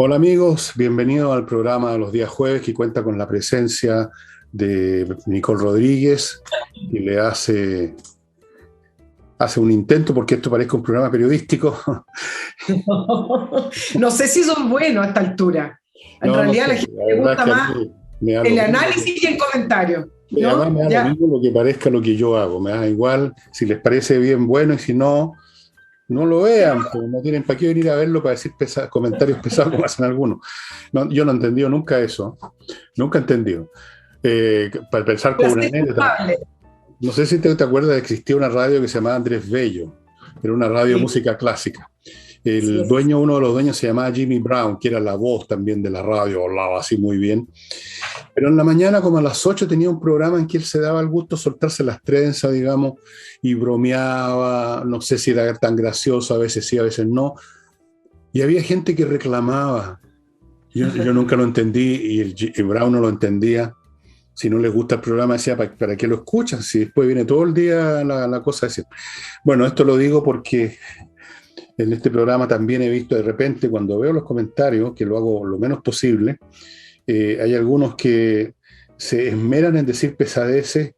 Hola amigos, bienvenidos al programa de los días jueves que cuenta con la presencia de Nicole Rodríguez y hace un intento porque esto parezca un programa periodístico. No sé si son buenos a esta altura. En No, no realidad a sé, la gente la le verdad es gusta que a más mí me da lo el mismo, análisis y el comentario, además ¿no? me da lo Ya. mismo lo que parezca lo que yo hago, me da igual si les parece bien bueno y si no, no lo vean, pues no tienen para qué venir a verlo para decir comentarios pesados como hacen algunos. No, yo no he entendido nunca eso, nunca he entendido. Para pensar con una Placer anécdota. culpable. No sé si te acuerdas, existía una radio que se llamaba Andrés Bello, era una radio de Sí, música clásica. así El es. dueño, uno de los dueños se llamaba Jimmy Brown, que era la voz también de la radio, hablaba así muy bien. Pero en la mañana, como a las 8 tenía un programa en que él se daba el gusto de soltarse las trenzas, digamos, y bromeaba, no sé si era tan gracioso, a veces sí, a veces no. Y había gente que reclamaba. Yo nunca lo entendí y Brown no lo entendía. Si no les gusta el programa, decía, ¿para qué lo escuchan? Si después viene todo el día la cosa de siempre. Bueno, esto lo digo porque en este programa también he visto de repente, cuando veo los comentarios, que lo hago lo menos posible, hay algunos que se esmeran en decir pesadeces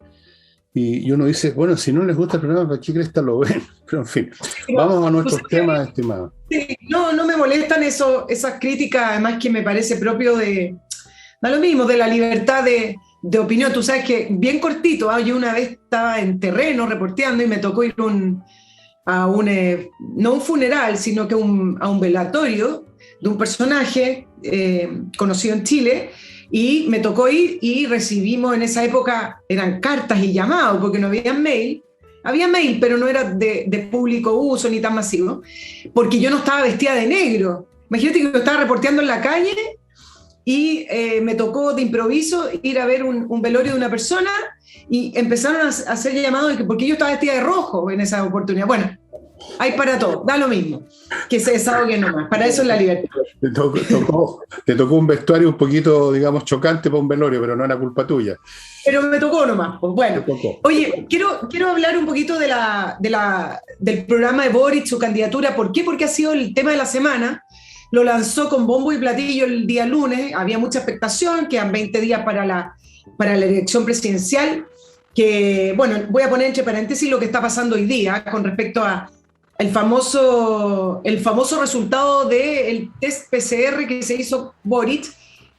y uno dice, bueno, si no les gusta el programa, ¿para qué cresta lo ven? Pero en fin, Pero, vamos a tú nuestros sabes que a temas, mí, estimados. sí, no me molestan esas críticas, además que me parece propio da lo mismo, de la libertad de opinión. Tú sabes que, bien cortito, yo una vez estaba en terreno reporteando y me tocó ir no un funeral, sino que a un velatorio de un personaje conocido en Chile, y me tocó ir y recibimos en esa época, eran cartas y llamados, porque no había mail. Había mail, pero no era de público uso ni tan masivo, porque yo no estaba vestida de negro. Imagínate que yo estaba reporteando en la calle y me tocó de improviso ir a ver un velorio de una persona y empezaron a hacer llamados porque yo estaba vestida de rojo en esa oportunidad. Bueno, hay para todo, da lo mismo, que se desahoguen nomás, para eso es la libertad. Te tocó un vestuario un poquito, digamos, chocante para un velorio, pero no era culpa tuya. Pero me tocó nomás, pues Te bueno. tocó. Oye, quiero hablar un poquito del programa de Boric, su candidatura. ¿Por qué? Porque ha sido el tema de la semana. Lo lanzó con bombo y platillo el día lunes, había mucha expectación, quedan 20 días para la elección presidencial, que, bueno, voy a poner entre paréntesis lo que está pasando hoy día con respecto a el famoso resultado del test PCR que se hizo Boric,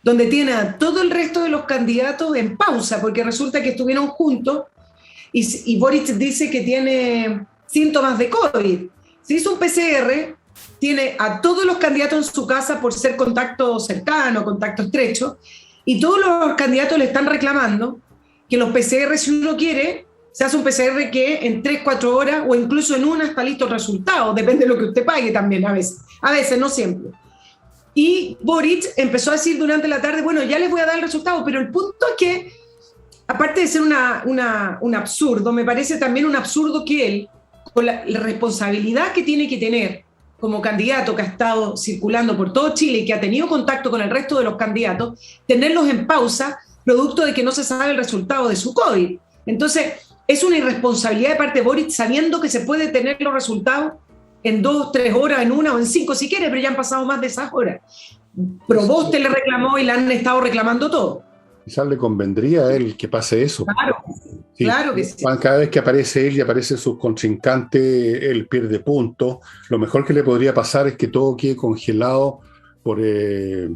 donde tiene a todo el resto de los candidatos en pausa, porque resulta que estuvieron juntos y Boric dice que tiene síntomas de COVID. Se hizo un PCR, tiene a todos los candidatos en su casa por ser contacto cercano, contacto estrecho, y todos los candidatos le están reclamando que los PCR, si uno quiere, se hace un PCR que en 3, 4 horas o incluso en una está listo el resultado, depende de lo que usted pague también a veces, no siempre. Y Boric empezó a decir durante la tarde, bueno, ya les voy a dar el resultado, pero el punto es que, aparte de ser un absurdo, me parece también un absurdo que él, con la responsabilidad que tiene que tener como candidato que ha estado circulando por todo Chile y que ha tenido contacto con el resto de los candidatos, tenerlos en pausa producto de que no se sabe el resultado de su COVID. Entonces, es una irresponsabilidad de parte de Boric sabiendo que se puede tener los resultados en 2, 3 horas, en 1 o en 5 si quiere, pero ya han pasado más de esas horas. Proboste le reclamó y le han estado reclamando todo. Quizás le convendría a él que pase eso. Claro, Sí, claro que sí. cada vez que aparece él y aparecen sus contrincantes, él pierde puntos. Lo mejor que le podría pasar es que todo quede congelado por, eh,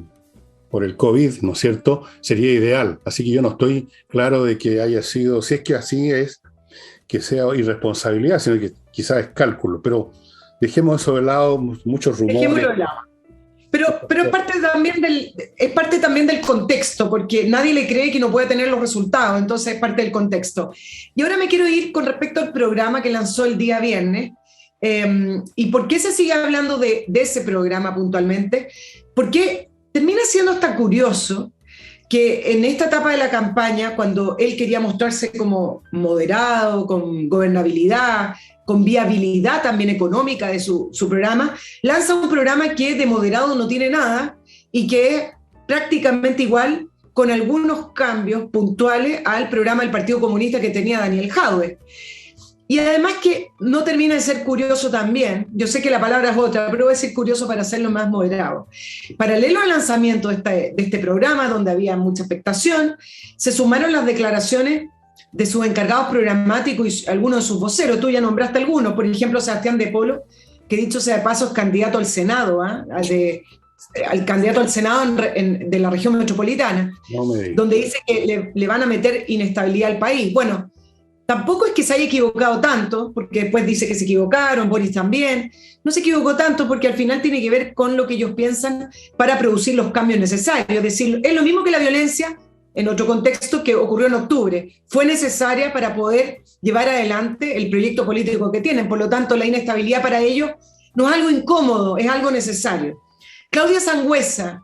por el COVID, ¿no es cierto? Sería ideal. Así que yo no estoy claro de que haya sido, si es que así es, que sea irresponsabilidad, sino que quizás es cálculo. Pero dejemos eso de lado, muchos rumores. Dejémoslo de lado. Pero es parte también del contexto, porque nadie le cree que no puede tener los resultados, entonces es parte del contexto. Y ahora me quiero ir con respecto al programa que lanzó el día viernes. ¿Y por qué se sigue hablando de ese programa puntualmente? Porque termina siendo hasta curioso que en esta etapa de la campaña, cuando él quería mostrarse como moderado, con gobernabilidad, con viabilidad también económica de su programa, lanza un programa que de moderado no tiene nada y que es prácticamente igual, con algunos cambios puntuales al programa del Partido Comunista que tenía Daniel Jadwe. Y además que no termina de ser curioso también, yo sé que la palabra es otra, pero voy a decir curioso para hacerlo más moderado. Paralelo al lanzamiento de este programa, donde había mucha expectación, se sumaron las declaraciones de sus encargados programáticos y algunos de sus voceros. Tú ya nombraste algunos, por ejemplo, Sebastián de Polo, que dicho sea de paso es candidato al Senado, al candidato al Senado de la región metropolitana, donde dice que le van a meter inestabilidad al país. Bueno, tampoco es que se haya equivocado tanto, porque después dice que se equivocaron, Boris también. No se equivocó tanto porque al final tiene que ver con lo que ellos piensan para producir los cambios necesarios. Es decir, es lo mismo que la violencia, en otro contexto, que ocurrió en octubre. Fue necesaria para poder llevar adelante el proyecto político que tienen. Por lo tanto, la inestabilidad para ellos no es algo incómodo, es algo necesario. Claudia Sangüesa,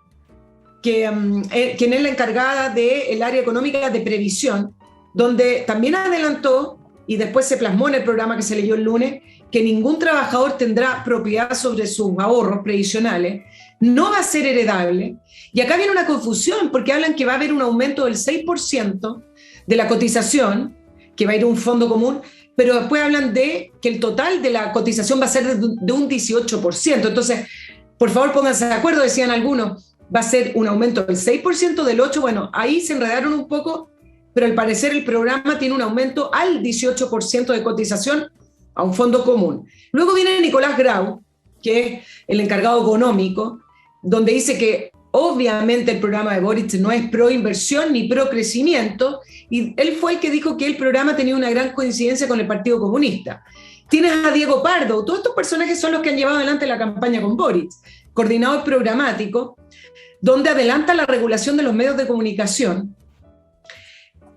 quien es la encargada del área económica de previsión, donde también adelantó, y después se plasmó en el programa que se leyó el lunes, que ningún trabajador tendrá propiedad sobre sus ahorros previsionales, no va a ser heredable. Y acá viene una confusión, porque hablan que va a haber un aumento del 6% de la cotización, que va a ir a un fondo común, pero después hablan de que el total de la cotización va a ser de un 18%. Entonces, por favor, pónganse de acuerdo, decían algunos, va a ser un aumento del 6%, del 8%, bueno, ahí se enredaron un poco, pero al parecer el programa tiene un aumento al 18% de cotización a un fondo común. Luego viene Nicolás Grau, que es el encargado económico, donde dice que obviamente el programa de Boric no es pro inversión ni pro crecimiento, y él fue el que dijo que el programa tenía una gran coincidencia con el Partido Comunista. Tienes a Diego Pardo, todos estos personajes son los que han llevado adelante la campaña con Boric, coordinador programático, donde adelanta la regulación de los medios de comunicación,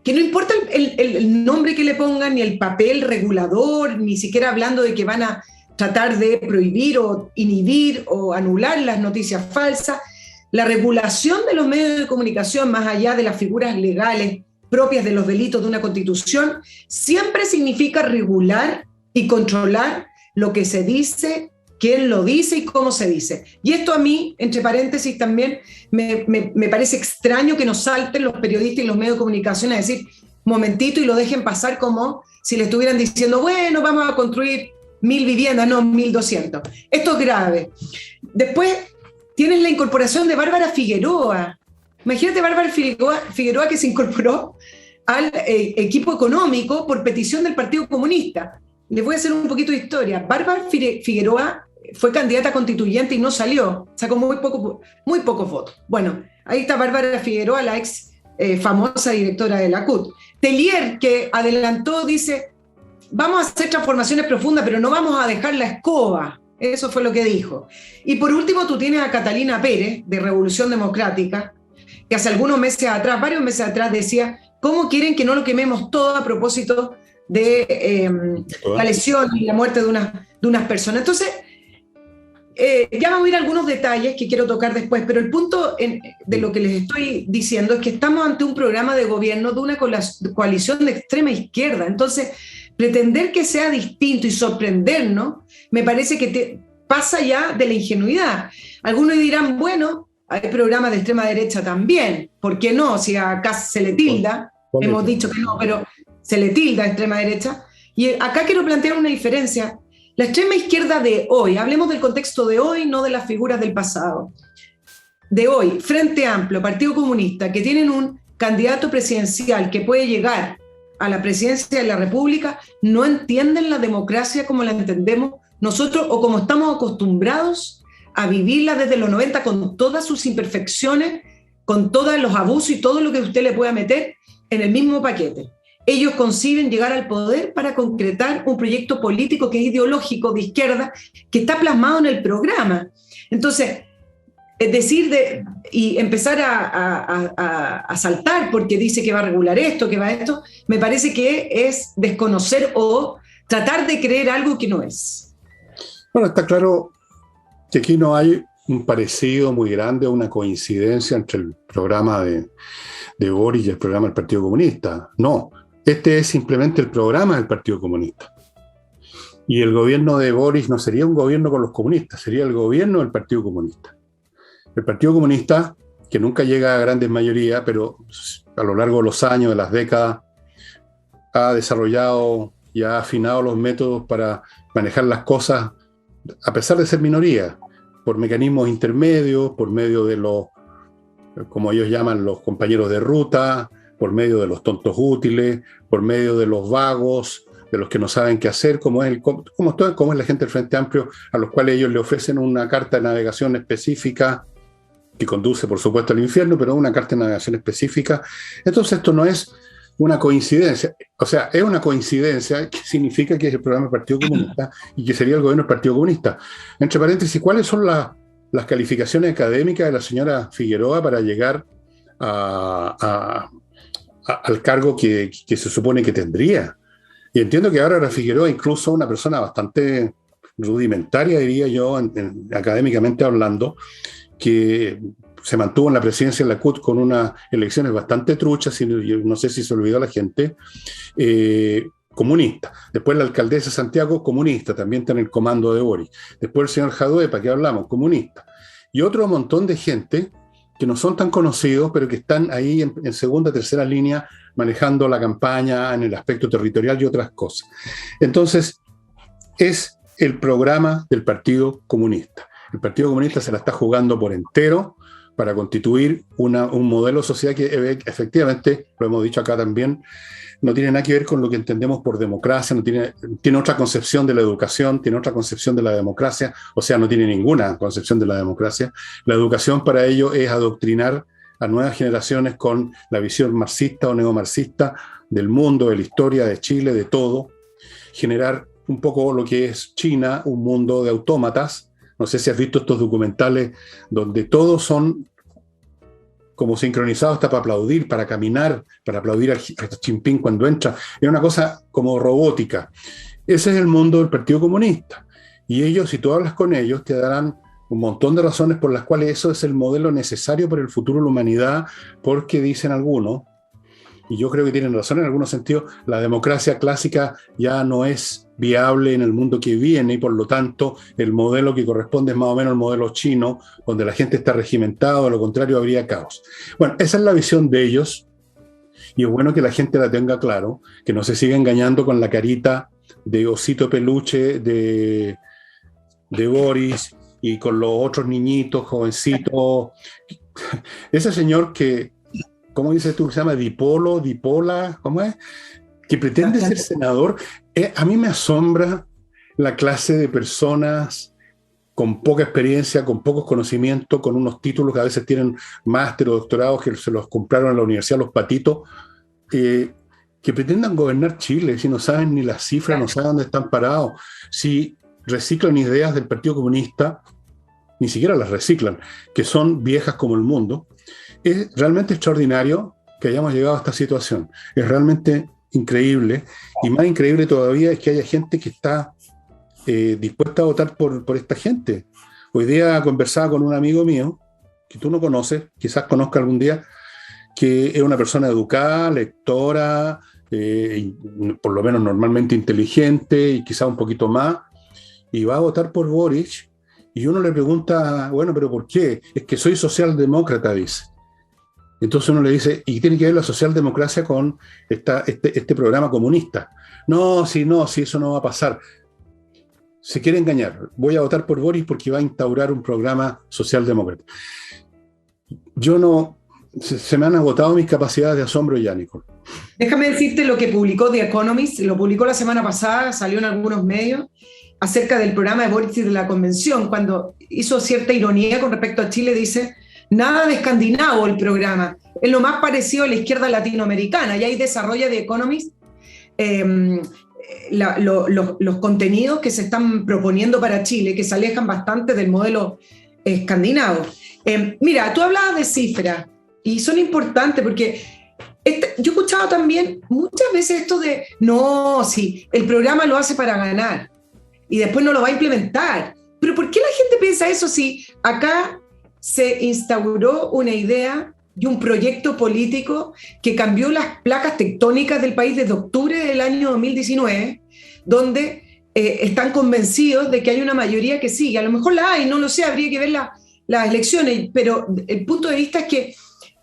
que no importa el nombre que le pongan, ni el papel regulador, ni siquiera hablando de que van a tratar de prohibir o inhibir o anular las noticias falsas. La regulación de los medios de comunicación, más allá de las figuras legales propias de los delitos de una constitución, siempre significa regular y controlar lo que se dice, quién lo dice y cómo se dice. Y esto a mí, entre paréntesis, también me parece extraño que nos salten los periodistas y los medios de comunicación a decir momentito y lo dejen pasar como si le estuvieran diciendo, bueno, vamos a construir 1.000 viviendas, no 1.200. Esto es grave. Después tienes la incorporación de Bárbara Figueroa. Imagínate Bárbara Figueroa que se incorporó al equipo económico por petición del Partido Comunista. Les voy a hacer un poquito de historia. Bárbara Figueroa fue candidata constituyente y no salió, sacó muy poco votos. Bueno, ahí está Bárbara Figueroa, la ex famosa directora de la CUT. Tellier, que adelantó, dice, vamos a hacer transformaciones profundas, pero no vamos a dejar la escoba. Eso fue lo que dijo. Y por último, tú tienes a Catalina Pérez, de Revolución Democrática, que hace algunos meses atrás, varios meses atrás, decía, ¿cómo quieren que no lo quememos todo a propósito de la lesión y la muerte de unas personas? Entonces, ya vamos a ir a algunos detalles que quiero tocar después, pero el punto de lo que les estoy diciendo es que estamos ante un programa de gobierno de una coalición de extrema izquierda. Entonces, pretender que sea distinto y sorprendernos, me parece que pasa ya de la ingenuidad. Algunos dirán, bueno, hay programas de extrema derecha también, ¿por qué no? Si acá se le tilda, hemos dicho que no, pero se le tilda a extrema derecha. Y acá quiero plantear una diferencia. La extrema izquierda de hoy, hablemos del contexto de hoy, no de las figuras del pasado. De hoy, Frente Amplio, Partido Comunista, que tienen un candidato presidencial que puede llegar a la presidencia de la República, no entienden la democracia como la entendemos nosotros o como estamos acostumbrados a vivirla desde los 90, con todas sus imperfecciones, con todos los abusos y todo lo que usted le pueda meter en el mismo paquete. Ellos conciben llegar al poder para concretar un proyecto político que es ideológico, de izquierda, que está plasmado en el programa. Entonces, y empezar a saltar porque dice que va a regular esto, que va a esto, me parece que es desconocer o tratar de creer algo que no es. Bueno, está claro que aquí no hay un parecido muy grande o una coincidencia entre el programa de Boric y el programa del Partido Comunista. No, este es simplemente el programa del Partido Comunista. Y el gobierno de Boric no sería un gobierno con los comunistas, sería el gobierno del Partido Comunista. El Partido Comunista, que nunca llega a grandes mayorías, pero a lo largo de los años, de las décadas, ha desarrollado y ha afinado los métodos para manejar las cosas, a pesar de ser minoría, por mecanismos intermedios, por medio de los, como ellos llaman, los compañeros de ruta, por medio de los tontos útiles, por medio de los vagos, de los que no saben qué hacer, como es la gente del Frente Amplio, a los cuales ellos le ofrecen una carta de navegación específica, que conduce, por supuesto, al infierno, pero una carta de navegación específica. Entonces esto no es una coincidencia, o sea, es una coincidencia que significa que es el programa del Partido Comunista y que sería el gobierno del Partido Comunista. Entre paréntesis, ¿cuáles son las calificaciones académicas de la señora Figueroa para llegar al cargo que se supone que tendría? Y entiendo que ahora la Figueroa, incluso una persona bastante rudimentaria, diría yo, académicamente hablando, que se mantuvo en la presidencia de la CUT con unas elecciones bastante truchas, y no sé si se olvidó la gente, comunista. Después la alcaldesa de Santiago, comunista, también está en el comando de Boric. Después el señor Jadue, ¿para qué hablamos? Comunista. Y otro montón de gente que no son tan conocidos, pero que están ahí en segunda, tercera línea, manejando la campaña en el aspecto territorial y otras cosas. Entonces, es el programa del Partido Comunista. El Partido Comunista se la está jugando por entero para constituir un modelo de sociedad que efectivamente, lo hemos dicho acá también, no tiene nada que ver con lo que entendemos por democracia, tiene otra concepción de la educación, tiene otra concepción de la democracia, o sea, no tiene ninguna concepción de la democracia. La educación para ello es adoctrinar a nuevas generaciones con la visión marxista o neomarxista del mundo, de la historia, de Chile, de todo, generar un poco lo que es China, un mundo de autómatas. No sé si has visto estos documentales donde todos son como sincronizados hasta para aplaudir, para caminar, para aplaudir a Xi Jinping cuando entra. Es una cosa como robótica. Ese es el mundo del Partido Comunista. Y ellos, si tú hablas con ellos, te darán un montón de razones por las cuales eso es el modelo necesario para el futuro de la humanidad, porque dicen algunos, y yo creo que tienen razón en algunos sentidos, la democracia clásica ya no es viable en el mundo que viene y por lo tanto el modelo que corresponde es más o menos el modelo chino, donde la gente está regimentada, o lo contrario habría caos. Bueno, esa es la visión de ellos y es bueno que la gente la tenga claro, que no se siga engañando con la carita de osito peluche de Boris y con los otros niñitos, jovencitos. Ese señor que, ¿cómo dices tú? Se llama Dipola, ¿cómo es? Que pretende ser senador. A mí me asombra la clase de personas con poca experiencia, con pocos conocimientos, con unos títulos que a veces tienen máster o doctorados que se los compraron en la universidad los patitos, que pretendan gobernar Chile, si no saben ni las cifras, no saben dónde están parados, si reciclan ideas del Partido Comunista, ni siquiera las reciclan, que son viejas como el mundo. Es realmente extraordinario que hayamos llegado a esta situación. Es realmente increíble, y más increíble todavía es que haya gente que está dispuesta a votar por esta gente. Hoy día conversaba con un amigo mío, que tú no conoces, quizás conozca algún día, que es una persona educada, lectora, por lo menos normalmente inteligente, y quizás un poquito más, y va a votar por Boric, y uno le pregunta, bueno, ¿pero por qué? Es que soy socialdemócrata, dice. Entonces uno le dice, ¿y qué tiene que ver la socialdemocracia con este programa comunista? No, si eso no va a pasar. Se quiere engañar. Voy a votar por Boris porque va a instaurar un programa socialdemócrata. Se me han agotado mis capacidades de asombro ya, Nicole. Déjame decirte lo que publicó The Economist, lo publicó la semana pasada, salió en algunos medios, acerca del programa de Boric y de la convención, cuando hizo cierta ironía con respecto a Chile, dice: nada de escandinavo el programa, es lo más parecido a la izquierda latinoamericana, y ahí desarrolla The Economist los contenidos que se están proponiendo para Chile, que se alejan bastante del modelo escandinavo. Mira, tú hablabas de cifras, y son importantes porque yo he escuchado también muchas veces esto de, no, sí, el programa lo hace para ganar, y después no lo va a implementar. Pero ¿por qué la gente piensa eso si acá se instauró una idea y un proyecto político que cambió las placas tectónicas del país desde octubre del año 2019, donde están convencidos de que hay una mayoría que sigue? A lo mejor la hay, no lo sé, habría que ver las elecciones, pero el punto de vista es que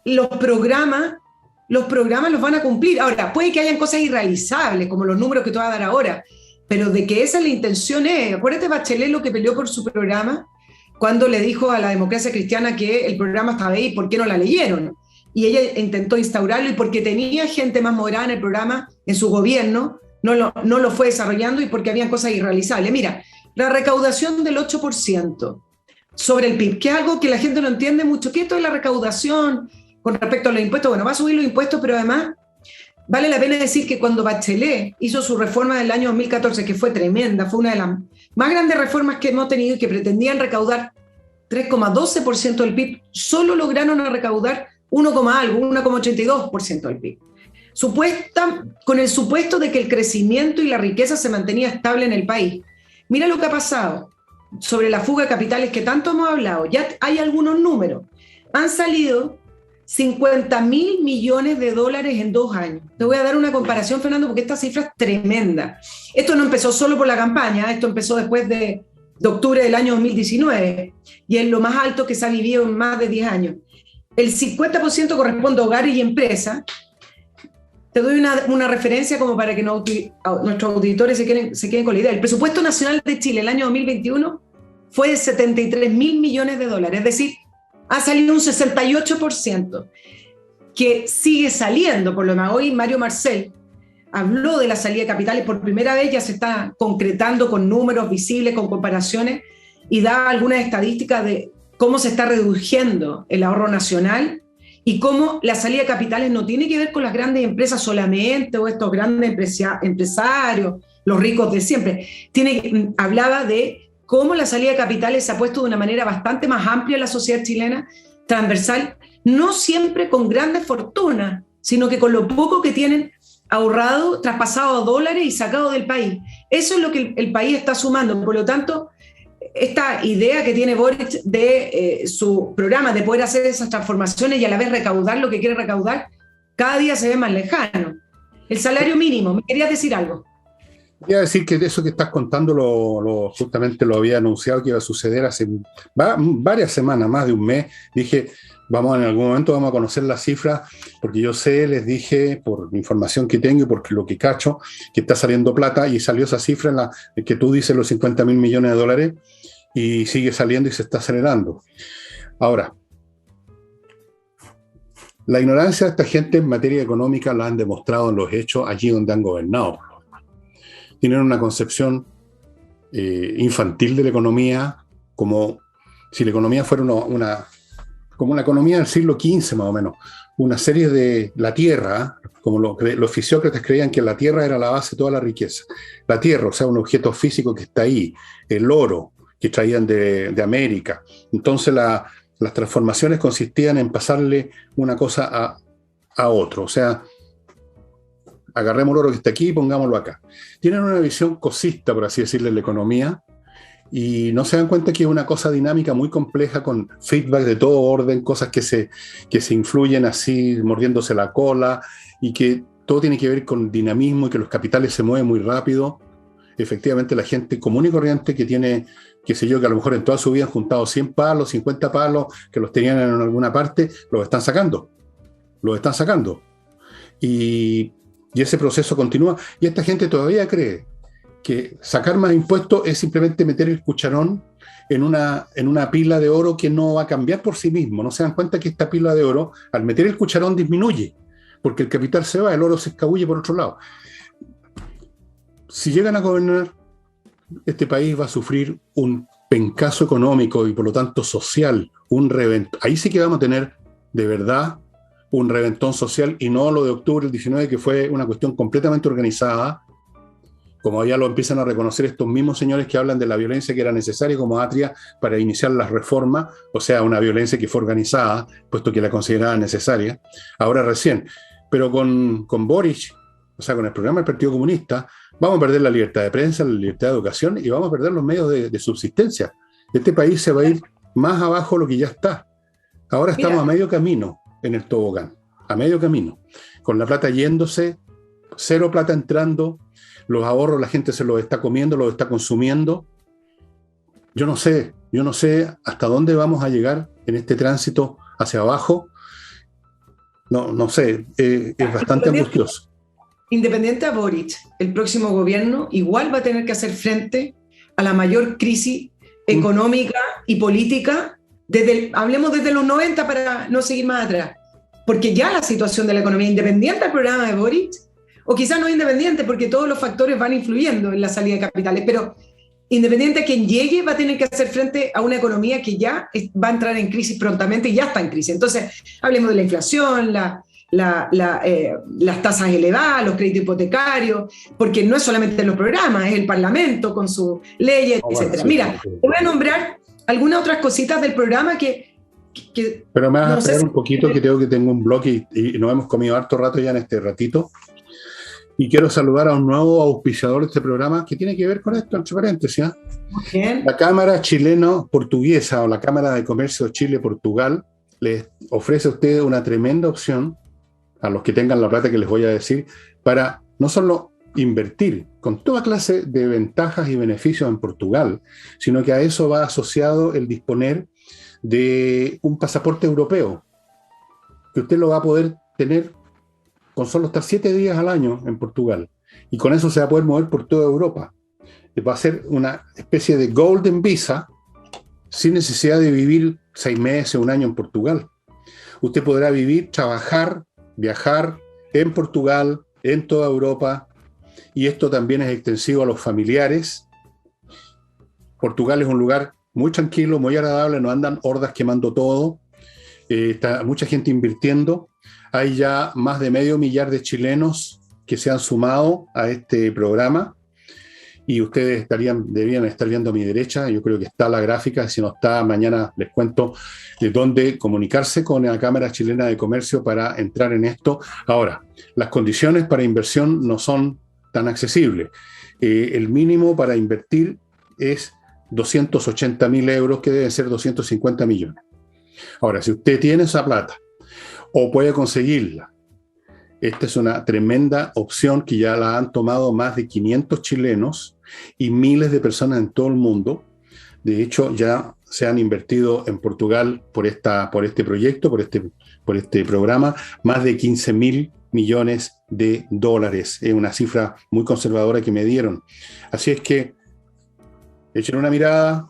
los programas los programas los van a cumplir. Ahora, puede que hayan cosas irrealizables, como los números que te voy a dar ahora, pero de que esa es la intención es. Acuérdate Bachelet lo que peleó por su programa cuando le dijo a la Democracia Cristiana que el programa estaba ahí, ¿por qué no la leyeron? Y ella intentó instaurarlo y porque tenía gente más moderada en el programa, en su gobierno, no lo fue desarrollando y porque habían cosas irrealizables. Mira, la recaudación del 8% sobre el PIB, que es algo que la gente no entiende mucho. ¿Qué esto es la recaudación con respecto a los impuestos? Bueno, va a subir los impuestos, pero además vale la pena decir que cuando Bachelet hizo su reforma del año 2014, que fue tremenda, fue una de las más grandes reformas que hemos tenido y que pretendían recaudar 3,12% del PIB, solo lograron recaudar 1,82% del PIB. Con el supuesto de que el crecimiento y la riqueza se mantenía estable en el país. Mira lo que ha pasado sobre la fuga de capitales que tanto hemos hablado. Ya hay algunos números. Han salido 50.000 millones de dólares en 2 años. Te voy a dar una comparación, Fernando, porque esta cifra es tremenda. Esto no empezó solo por la campaña, esto empezó después de octubre del año 2019 y es lo más alto que se ha vivido en más de 10 años. El 50% corresponde a hogares y empresas. Te doy una referencia como para que nuestros auditores se queden con la idea. El presupuesto nacional de Chile el año 2021 fue de 73.000 millones de dólares, es decir, ha salido un 68%, que sigue saliendo. Por lo menos hoy Mario Marcel habló de la salida de capitales por primera vez, ya se está concretando con números visibles, con comparaciones, y da algunas estadísticas de cómo se está reduciendo el ahorro nacional y cómo la salida de capitales no tiene que ver con las grandes empresas solamente o estos grandes empresarios, los ricos de siempre. Hablaba de cómo la salida de capitales se ha puesto de una manera bastante más amplia en la sociedad chilena, transversal, no siempre con grandes fortunas, sino que con lo poco que tienen ahorrado, traspasado a dólares y sacado del país. Eso es lo que el país está sumando. Por lo tanto, esta idea que tiene Boric de su programa de poder hacer esas transformaciones y a la vez recaudar lo que quiere recaudar, cada día se ve más lejano. El salario mínimo, ¿me querías decir algo? Quería decir que eso que estás contando justamente lo había anunciado que iba a suceder hace varias semanas, más de un mes. Dije, en algún momento vamos a conocer las cifras, porque yo sé, les dije, por información que tengo y por lo que cacho, que está saliendo plata, y salió esa cifra en la que tú dices, los 50.000 millones de dólares, y sigue saliendo y se está acelerando. Ahora, la ignorancia de esta gente en materia económica la han demostrado en los hechos allí donde han gobernado. Tienen una concepción infantil de la economía, como si la economía fuera como la economía del siglo XV más o menos, una serie de la tierra, como los fisiócratas creían que la tierra era la base de toda la riqueza. La tierra, o sea, un objeto físico que está ahí, el oro que traían de América. Entonces las transformaciones consistían en pasarle una cosa a otro, o sea, agarremos el oro que está aquí y pongámoslo acá. Tienen una visión cosista, por así decirlo, de la economía, y no se dan cuenta que es una cosa dinámica muy compleja, con feedback de todo orden, cosas que se influyen así, mordiéndose la cola, y que todo tiene que ver con dinamismo y que los capitales se mueven muy rápido. Efectivamente, la gente común y corriente que tiene, qué sé yo, que a lo mejor en toda su vida han juntado 100 palos, 50 palos, que los tenían en alguna parte, los están sacando. Y ese proceso continúa, y esta gente todavía cree que sacar más impuestos es simplemente meter el cucharón en una pila de oro que no va a cambiar por sí mismo. No se dan cuenta que esta pila de oro, al meter el cucharón, disminuye, porque el capital se va, el oro se escabulle por otro lado. Si llegan a gobernar, este país va a sufrir un pencazo económico y por lo tanto social, un reventón. Ahí sí que vamos a tener de verdad un reventón social, y no lo de octubre del 19, que fue una cuestión completamente organizada, como ya lo empiezan a reconocer estos mismos señores que hablan de la violencia que era necesaria como Atria para iniciar las reformas, o sea, una violencia que fue organizada, puesto que la consideraban necesaria, ahora recién. Pero con Boric, o sea, con el programa del Partido Comunista, vamos a perder la libertad de prensa, la libertad de educación, y vamos a perder los medios de subsistencia. Este país se va a ir más abajo de lo que ya está. Ahora estamos a medio camino en el tobogán, a medio camino, con la plata yéndose, cero plata entrando, los ahorros la gente se los está comiendo, los está consumiendo. Yo no sé hasta dónde vamos a llegar en este tránsito hacia abajo. no sé, es bastante angustioso. Independiente a Boric, el próximo gobierno igual va a tener que hacer frente a la mayor crisis económica y política, hablemos desde los 90 para no seguir más atrás, porque ya la situación de la economía, independiente del programa de Boric, o quizás no independiente porque todos los factores van influyendo en la salida de capitales, pero independiente de quien llegue, va a tener que hacer frente a una economía que ya va a entrar en crisis prontamente y ya está en crisis. Entonces, hablemos de la inflación, las tasas elevadas, los créditos hipotecarios, porque no es solamente los programas, es el Parlamento con sus leyes, etc. Sí, mira, te voy a nombrar algunas otras cositas del programa que pero me vas a esperar un poquito, que tengo un blog y nos hemos comido harto rato ya en este ratito. Y quiero saludar a un nuevo auspiciador de este programa que tiene que ver con esto, entre paréntesis. La Cámara Chileno-Portuguesa o la Cámara de Comercio Chile-Portugal les ofrece a ustedes una tremenda opción, a los que tengan la plata que les voy a decir, para no solo invertir con toda clase de ventajas y beneficios en Portugal, sino que a eso va asociado el disponer de un pasaporte europeo, que usted lo va a poder tener con solo estar 7 días al año en Portugal. Y con eso se va a poder mover por toda Europa. Va a ser una especie de Golden Visa sin necesidad de vivir 6 meses o un año en Portugal. Usted podrá vivir, trabajar, viajar en Portugal, en toda Europa. Y esto también es extensivo a los familiares. Portugal es un lugar muy tranquilo, muy agradable, no andan hordas quemando todo. Está mucha gente invirtiendo. Hay ya más de 500,000 de chilenos que se han sumado a este programa y ustedes deberían estar viendo a mi derecha. Yo creo que está la gráfica. Si no está, mañana les cuento de dónde comunicarse con la Cámara Chilena de Comercio para entrar en esto. Ahora, las condiciones para inversión no son tan accesibles. El mínimo para invertir es 280.000 euros, que deben ser 250 millones. Ahora, si usted tiene esa plata o puede conseguirla, esta es una tremenda opción que ya la han tomado más de 500 chilenos y miles de personas en todo el mundo. De hecho, ya se han invertido en Portugal por este proyecto, por este programa, más de 15.000 millones de dólares. Es una cifra muy conservadora que me dieron. Así es que echen una mirada.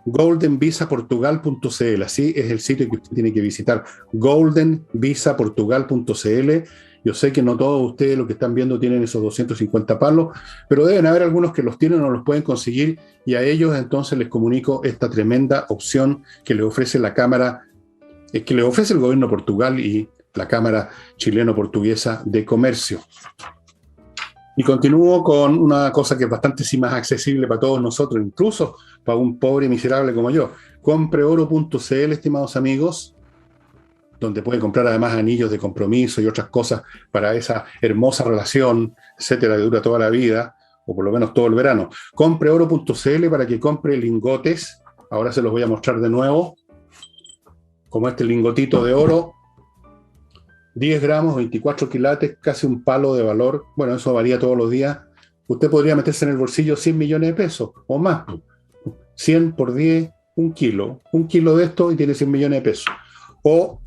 goldenvisaportugal.cl, así es el sitio que usted tiene que visitar, goldenvisaportugal.cl. Yo sé que no todos ustedes, los que están viendo, tienen esos 250 palos, pero deben haber algunos que los tienen o los pueden conseguir, y a ellos entonces les comunico esta tremenda opción que le ofrece la Cámara, que le ofrece el gobierno de Portugal y la Cámara Chileno-Portuguesa de Comercio. Y continúo con una cosa que es bastante más accesible para todos nosotros, incluso para un pobre miserable como yo. Compreoro.cl, estimados amigos, donde puede comprar además anillos de compromiso y otras cosas para esa hermosa relación, etcétera, que dura toda la vida, o por lo menos todo el verano. Compreoro.cl para que compre lingotes. Ahora se los voy a mostrar de nuevo, como este lingotito de oro. 10 gramos, 24 quilates, casi un palo de valor. Bueno, eso varía todos los días. Usted podría meterse en el bolsillo 100 millones de pesos o más. 100 por 10, un kilo. Un kilo de esto y tiene 100 millones de pesos. O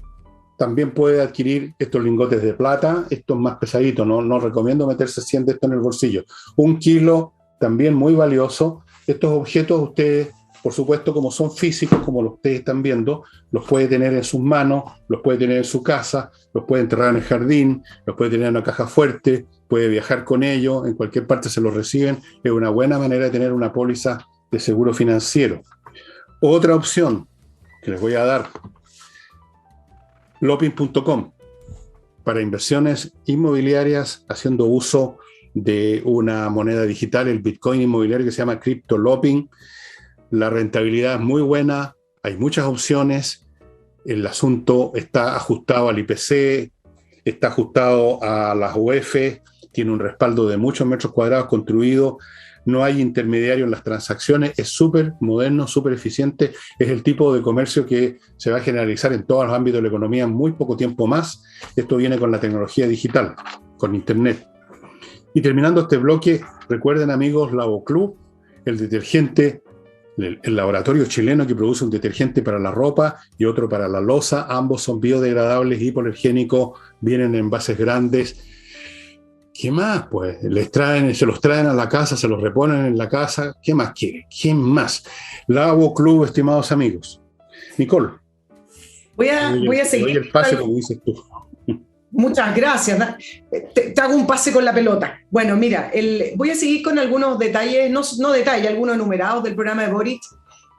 también puede adquirir estos lingotes de plata, estos más pesaditos. No recomiendo meterse 100 de esto en el bolsillo. Un kilo, también muy valioso. Estos objetos ustedes, por supuesto, como son físicos, como los ustedes están viendo, los puede tener en sus manos, los puede tener en su casa, los puede enterrar en el jardín, los puede tener en una caja fuerte, puede viajar con ellos, en cualquier parte se los reciben. Es una buena manera de tener una póliza de seguro financiero. Otra opción que les voy a dar, lopin.com, para inversiones inmobiliarias haciendo uso de una moneda digital, el Bitcoin inmobiliario que se llama CryptoLopin. La rentabilidad es muy buena, hay muchas opciones, el asunto está ajustado al IPC, está ajustado a las UF, tiene un respaldo de muchos metros cuadrados construidos, no hay intermediario en las transacciones, es súper moderno, súper eficiente, es el tipo de comercio que se va a generalizar en todos los ámbitos de la economía en muy poco tiempo más. Esto viene con la tecnología digital, con Internet. Y terminando este bloque, recuerden amigos, Lavoclub, el detergente el laboratorio chileno que produce un detergente para la ropa y otro para la loza. Ambos son biodegradables, hipoalergénicos, vienen en envases grandes. ¿Qué más? Pues se los traen a la casa, se los reponen en la casa. ¿Qué más quiere? ¿Quién más? Lavo Club, estimados amigos. Nicole. Voy a seguir. Doy el pase, como dices tú. Muchas gracias. Te hago un pase con la pelota. Bueno, mira, voy a seguir con algunos detalles, no detalles, algunos enumerados del programa de Boric,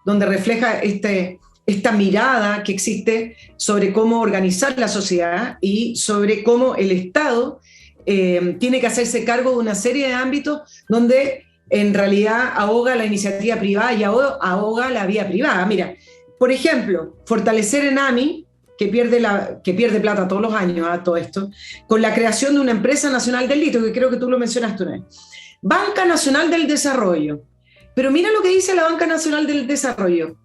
donde refleja esta mirada que existe sobre cómo organizar la sociedad y sobre cómo el Estado tiene que hacerse cargo de una serie de ámbitos donde en realidad ahoga la iniciativa privada y ahoga la vía privada. Mira, por ejemplo, fortalecer ENAMI, que pierde plata todos los años a todo esto, con la creación de una empresa nacional del litio, que creo que tú lo mencionaste una vez. Banca Nacional del Desarrollo. Pero mira lo que dice la Banca Nacional del Desarrollo,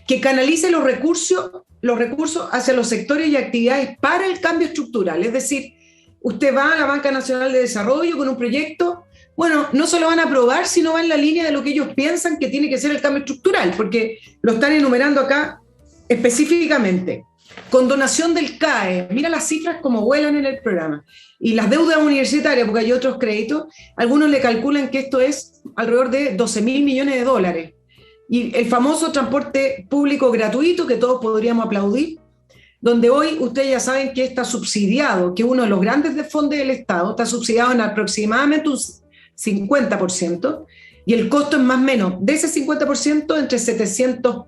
que canalice los recursos hacia los sectores y actividades para el cambio estructural. Es decir, usted va a la Banca Nacional de Desarrollo con un proyecto, bueno, no se lo van a aprobar si no va en la línea de lo que ellos piensan que tiene que ser el cambio estructural, porque lo están enumerando acá específicamente. Condonación del CAE, mira las cifras como vuelan en el programa. Y las deudas universitarias, porque hay otros créditos, algunos le calculan que esto es alrededor de 12.000 millones de dólares. Y el famoso transporte público gratuito, que todos podríamos aplaudir, donde hoy ustedes ya saben que está subsidiado, que uno de los grandes fondos del Estado está subsidiado en aproximadamente un 50%, y el costo es más o menos de ese 50% entre 700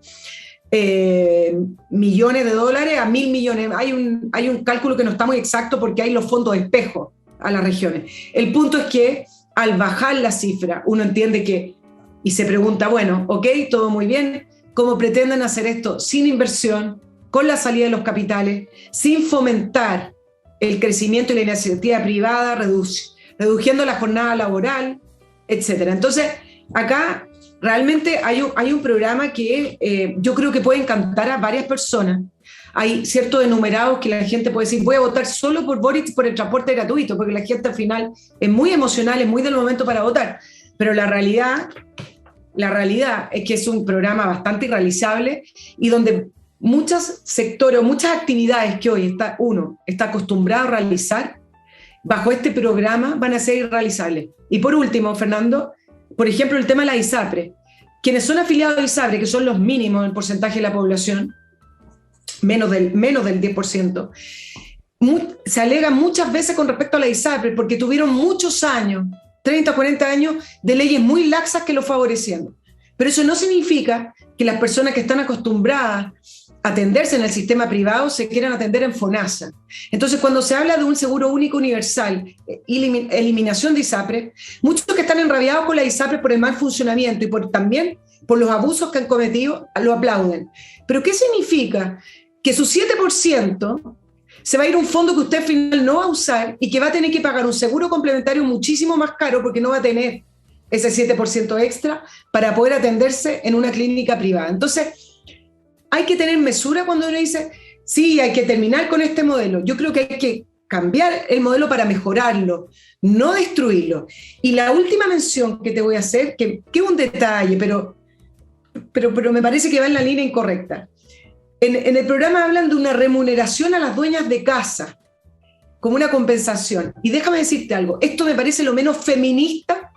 millones de dólares a 1.000 millones. Hay un cálculo que no está muy exacto porque hay los fondos de espejo a las regiones. El punto es que al bajar la cifra, uno entiende que, y se pregunta, bueno, ok, todo muy bien, ¿cómo pretenden hacer esto sin inversión, con la salida de los capitales, sin fomentar el crecimiento y la iniciativa privada, reduciendo la jornada laboral, etcétera? Entonces, acá realmente hay un programa que yo creo que puede encantar a varias personas. Hay ciertos enumerados que la gente puede decir, voy a votar solo por Boric por el transporte gratuito, porque la gente al final es muy emocional, es muy del momento para votar. Pero la realidad es que es un programa bastante irrealizable y donde muchos sectores o muchas actividades que hoy uno está acostumbrado a realizar, bajo este programa van a ser irrealizables. Y por último, Fernando, por ejemplo, el tema de la ISAPRE. Quienes son afiliados a ISAPRE, que son los mínimos en porcentaje de la población, menos del 10%, se alegan muchas veces con respecto a la ISAPRE porque tuvieron muchos años, 30 o 40 años, de leyes muy laxas que los favorecían. Pero eso no significa que las personas que están acostumbradas a atenderse en el sistema privado se quieran atender en FONASA. Entonces, cuando se habla de un seguro único universal, eliminación de ISAPRE, muchos que están enrabiados con la ISAPRE por el mal funcionamiento y también por los abusos que han cometido, lo aplauden. ¿Pero qué significa? Que su 7% se va a ir a un fondo que usted al final no va a usar y que va a tener que pagar un seguro complementario muchísimo más caro porque no va a tener ese 7% extra para poder atenderse en una clínica privada. Entonces, hay que tener mesura cuando uno dice, sí, hay que terminar con este modelo. Yo creo que hay que cambiar el modelo para mejorarlo, no destruirlo. Y la última mención que te voy a hacer, que es un detalle, pero me parece que va en la línea incorrecta. En el programa hablan de una remuneración a las dueñas de casa, como una compensación. Y déjame decirte algo, esto me parece lo menos feminista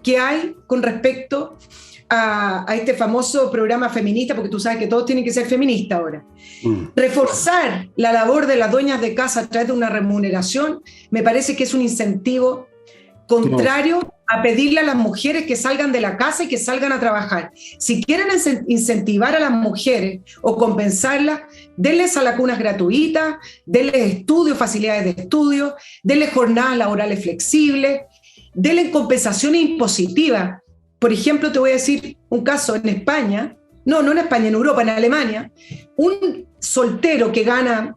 que hay con respecto a este famoso programa feminista, porque tú sabes que todos tienen que ser feministas ahora. Reforzar la labor de las dueñas de casa a través de una remuneración me parece que es un incentivo contrario a pedirle a las mujeres que salgan de la casa y que salgan a trabajar. Si quieren incentivar a las mujeres o compensarlas, denles a las cunas gratuitas, denles estudios, facilidades de estudio, denles jornadas laborales flexibles, denles compensaciones impositivas. Por ejemplo, te voy a decir un caso en España, no en España, en Europa, en Alemania, un soltero que gana,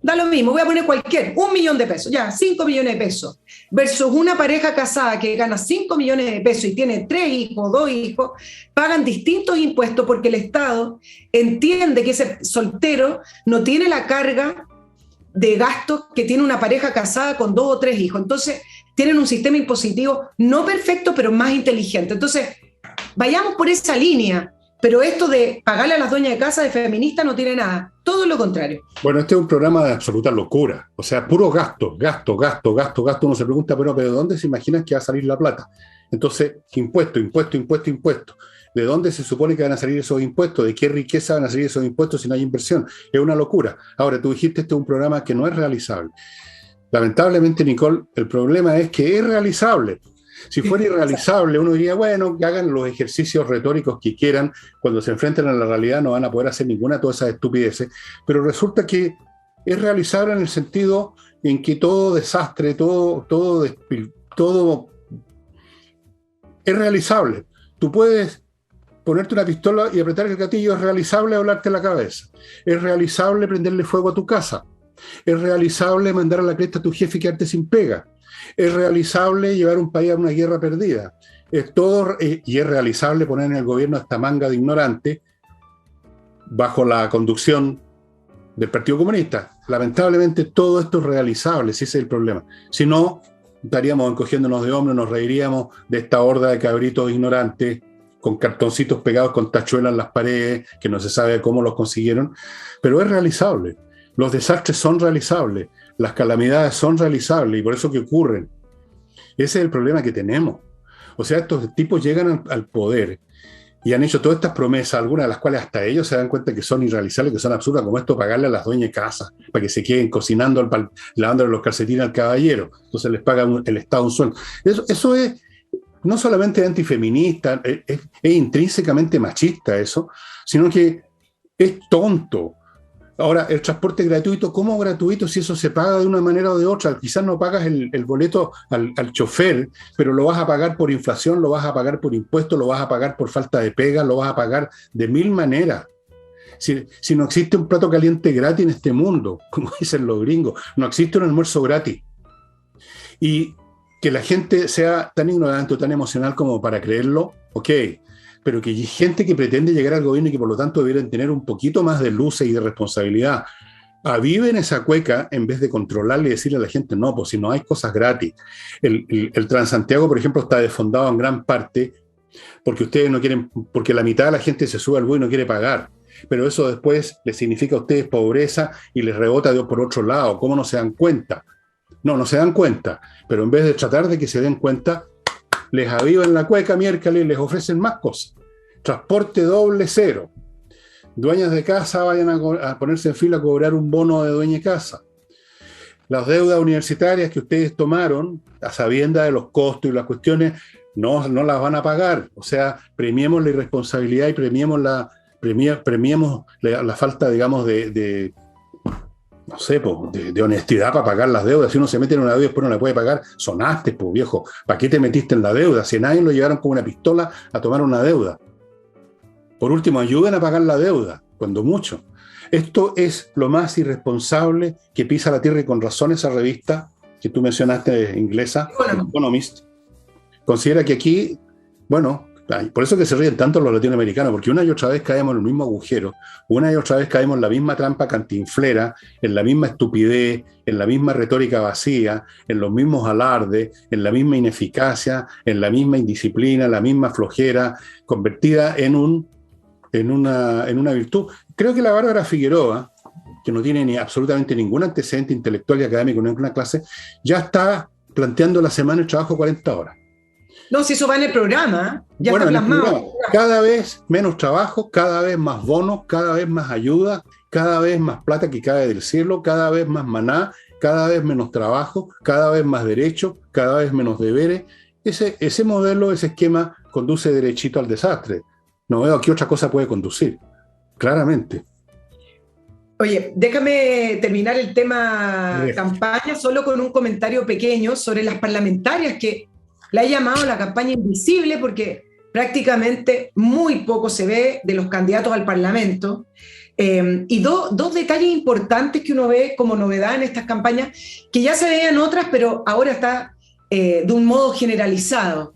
da lo mismo, voy a poner cualquier, 1 millón de pesos, ya, 5 millones de pesos, versus una pareja casada que gana 5 millones de pesos y tiene 3 hijos, 2 hijos, pagan distintos impuestos porque el Estado entiende que ese soltero no tiene la carga de gastos que tiene una pareja casada con 2 o 3 hijos. Entonces, tienen un sistema impositivo no perfecto, pero más inteligente. Entonces, vayamos por esa línea. pero esto de pagarle a las dueñas de casa de feminista no tiene nada, todo lo contrario. Bueno, este es un programa de absoluta locura, o sea, puro gasto, gasto, gasto, gasto, gasto. Uno se pregunta, pero ¿de dónde se imaginan que va a salir la plata? Entonces, impuesto, impuesto, impuesto, impuesto. ¿De dónde se supone que van a salir esos impuestos? ¿De qué riqueza van a salir esos impuestos si no hay inversión? Es una locura. Ahora, tú dijiste, este es un programa que no es realizable. Lamentablemente, Nicole, el problema es que es realizable. Si fuera irrealizable, uno diría, bueno, que hagan los ejercicios retóricos que quieran, cuando se enfrenten a la realidad no van a poder hacer ninguna de todas esas estupideces, pero resulta que es realizable en el sentido en que todo desastre, todo es realizable. Tú puedes ponerte una pistola y apretar el gatillo, es realizable volarte la cabeza, es realizable prenderle fuego a tu casa, es realizable mandar a la cresta a tu jefe y quedarte sin pega, es realizable llevar un país a una guerra perdida, y es realizable poner en el gobierno a esta manga de ignorantes bajo la conducción del Partido Comunista. Lamentablemente todo esto es realizable, si ese es el problema. Si no, estaríamos encogiéndonos de hombros, nos reiríamos de esta horda de cabritos ignorantes con cartoncitos pegados con tachuelas en las paredes, que no se sabe cómo los consiguieron, pero es realizable. Los desastres son realizables, las calamidades son realizables y por eso que ocurren. Ese es el problema que tenemos. O sea, estos tipos llegan al poder y han hecho todas estas promesas, algunas de las cuales hasta ellos se dan cuenta que son irrealizables, que son absurdas, como esto, pagarle a las dueñas de casa para que se queden cocinando, lavándole los calcetines al caballero. Entonces les paga el Estado un sueldo. Eso es no solamente antifeminista, es intrínsecamente machista eso, sino que es tonto. Ahora, el transporte gratuito, ¿cómo gratuito si eso se paga de una manera o de otra? Quizás no pagas el boleto al chofer, pero lo vas a pagar por inflación, lo vas a pagar por impuestos, lo vas a pagar por falta de pega, lo vas a pagar de mil maneras. Si no existe un plato caliente gratis en este mundo, como dicen los gringos, no existe un almuerzo gratis. Y que la gente sea tan ignorante o tan emocional como para creerlo, ok, pero que hay gente que pretende llegar al gobierno y que por lo tanto debieran tener un poquito más de luces y de responsabilidad, aviven esa cueca en vez de controlarle y decirle a la gente, no, pues si no hay cosas gratis. El Transantiago, por ejemplo, está desfondado en gran parte porque ustedes no quieren, porque la mitad de la gente se sube al bus y no quiere pagar. Pero eso después les significa a ustedes pobreza y les rebota por otro lado. ¿Cómo no se dan cuenta? No se dan cuenta, pero en vez de tratar de que se den cuenta, les avivan la cueca miércoles y les ofrecen más cosas. Transporte doble cero. Dueñas de casa vayan a ponerse en fila a cobrar un bono de dueña de casa. Las deudas universitarias que ustedes tomaron, a sabiendas de los costos y las cuestiones, no las van a pagar. O sea, premiemos la irresponsabilidad y premiemos la falta, digamos, de honestidad para pagar las deudas. Si uno se mete en una deuda y después no la puede pagar, sonaste, pues viejo. ¿Para qué te metiste en la deuda? Si nadie lo llevaron con una pistola a tomar una deuda. Por último, ayuden a pagar la deuda, cuando mucho. Esto es lo más irresponsable que pisa la tierra y con razón esa revista que tú mencionaste, inglesa, Economist, considera que aquí, bueno, por eso que se ríen tanto los latinoamericanos, porque una y otra vez caemos en el mismo agujero, una y otra vez caemos en la misma trampa cantinflera, en la misma estupidez, en la misma retórica vacía, en los mismos alardes, en la misma ineficacia, en la misma indisciplina, en la misma flojera, convertida en una virtud. Creo que la Bárbara Figueroa, que no tiene absolutamente ningún antecedente intelectual y académico en ninguna clase, ya está planteando la semana de trabajo 40 horas. No, si eso va en el programa, ya bueno, está plasmado. Cada vez menos trabajo, cada vez más bonos, cada vez más ayuda, cada vez más plata que cae del cielo, cada vez más maná, cada vez menos trabajo, cada vez más derechos, cada vez menos deberes. Ese modelo, ese esquema conduce derechito al desastre. No veo a qué otra cosa puede conducir, claramente. Oye, déjame terminar el tema campaña solo con un comentario pequeño sobre las parlamentarias que la he llamado la campaña invisible porque prácticamente muy poco se ve de los candidatos al Parlamento. Y dos detalles importantes que uno ve como novedad en estas campañas, que ya se veían otras, pero ahora está de un modo generalizado.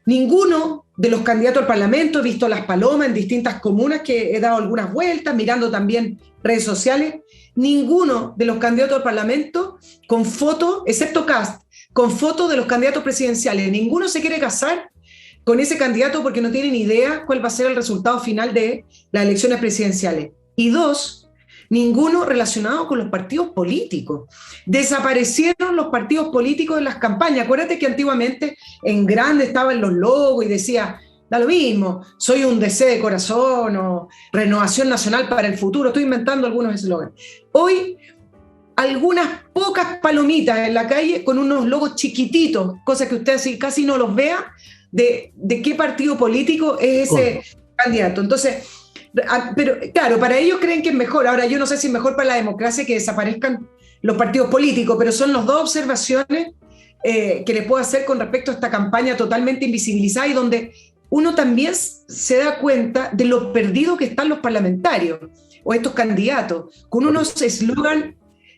Ninguno de los candidatos al Parlamento, he visto las palomas en distintas comunas que he dado algunas vueltas, mirando también redes sociales, ninguno de los candidatos al Parlamento con foto, excepto Kast, con fotos de los candidatos presidenciales. Ninguno se quiere casar con ese candidato porque no tienen idea cuál va a ser el resultado final de las elecciones presidenciales. Y dos, ninguno relacionado con los partidos políticos. Desaparecieron los partidos políticos de las campañas. Acuérdate que antiguamente en grande estaban los logos y decía, da lo mismo, soy un DC de corazón o Renovación Nacional para el Futuro. Estoy inventando algunos eslogans. Hoy, algunas pocas palomitas en la calle con unos logos chiquititos, cosas que usted casi no los vea, de qué partido político es ese candidato. Entonces, pero claro, para ellos creen que es mejor. Ahora, yo no sé si es mejor para la democracia que desaparezcan los partidos políticos, pero son las dos observaciones que les puedo hacer con respecto a esta campaña totalmente invisibilizada y donde uno también se da cuenta de lo perdido que están los parlamentarios o estos candidatos, con unos eslogan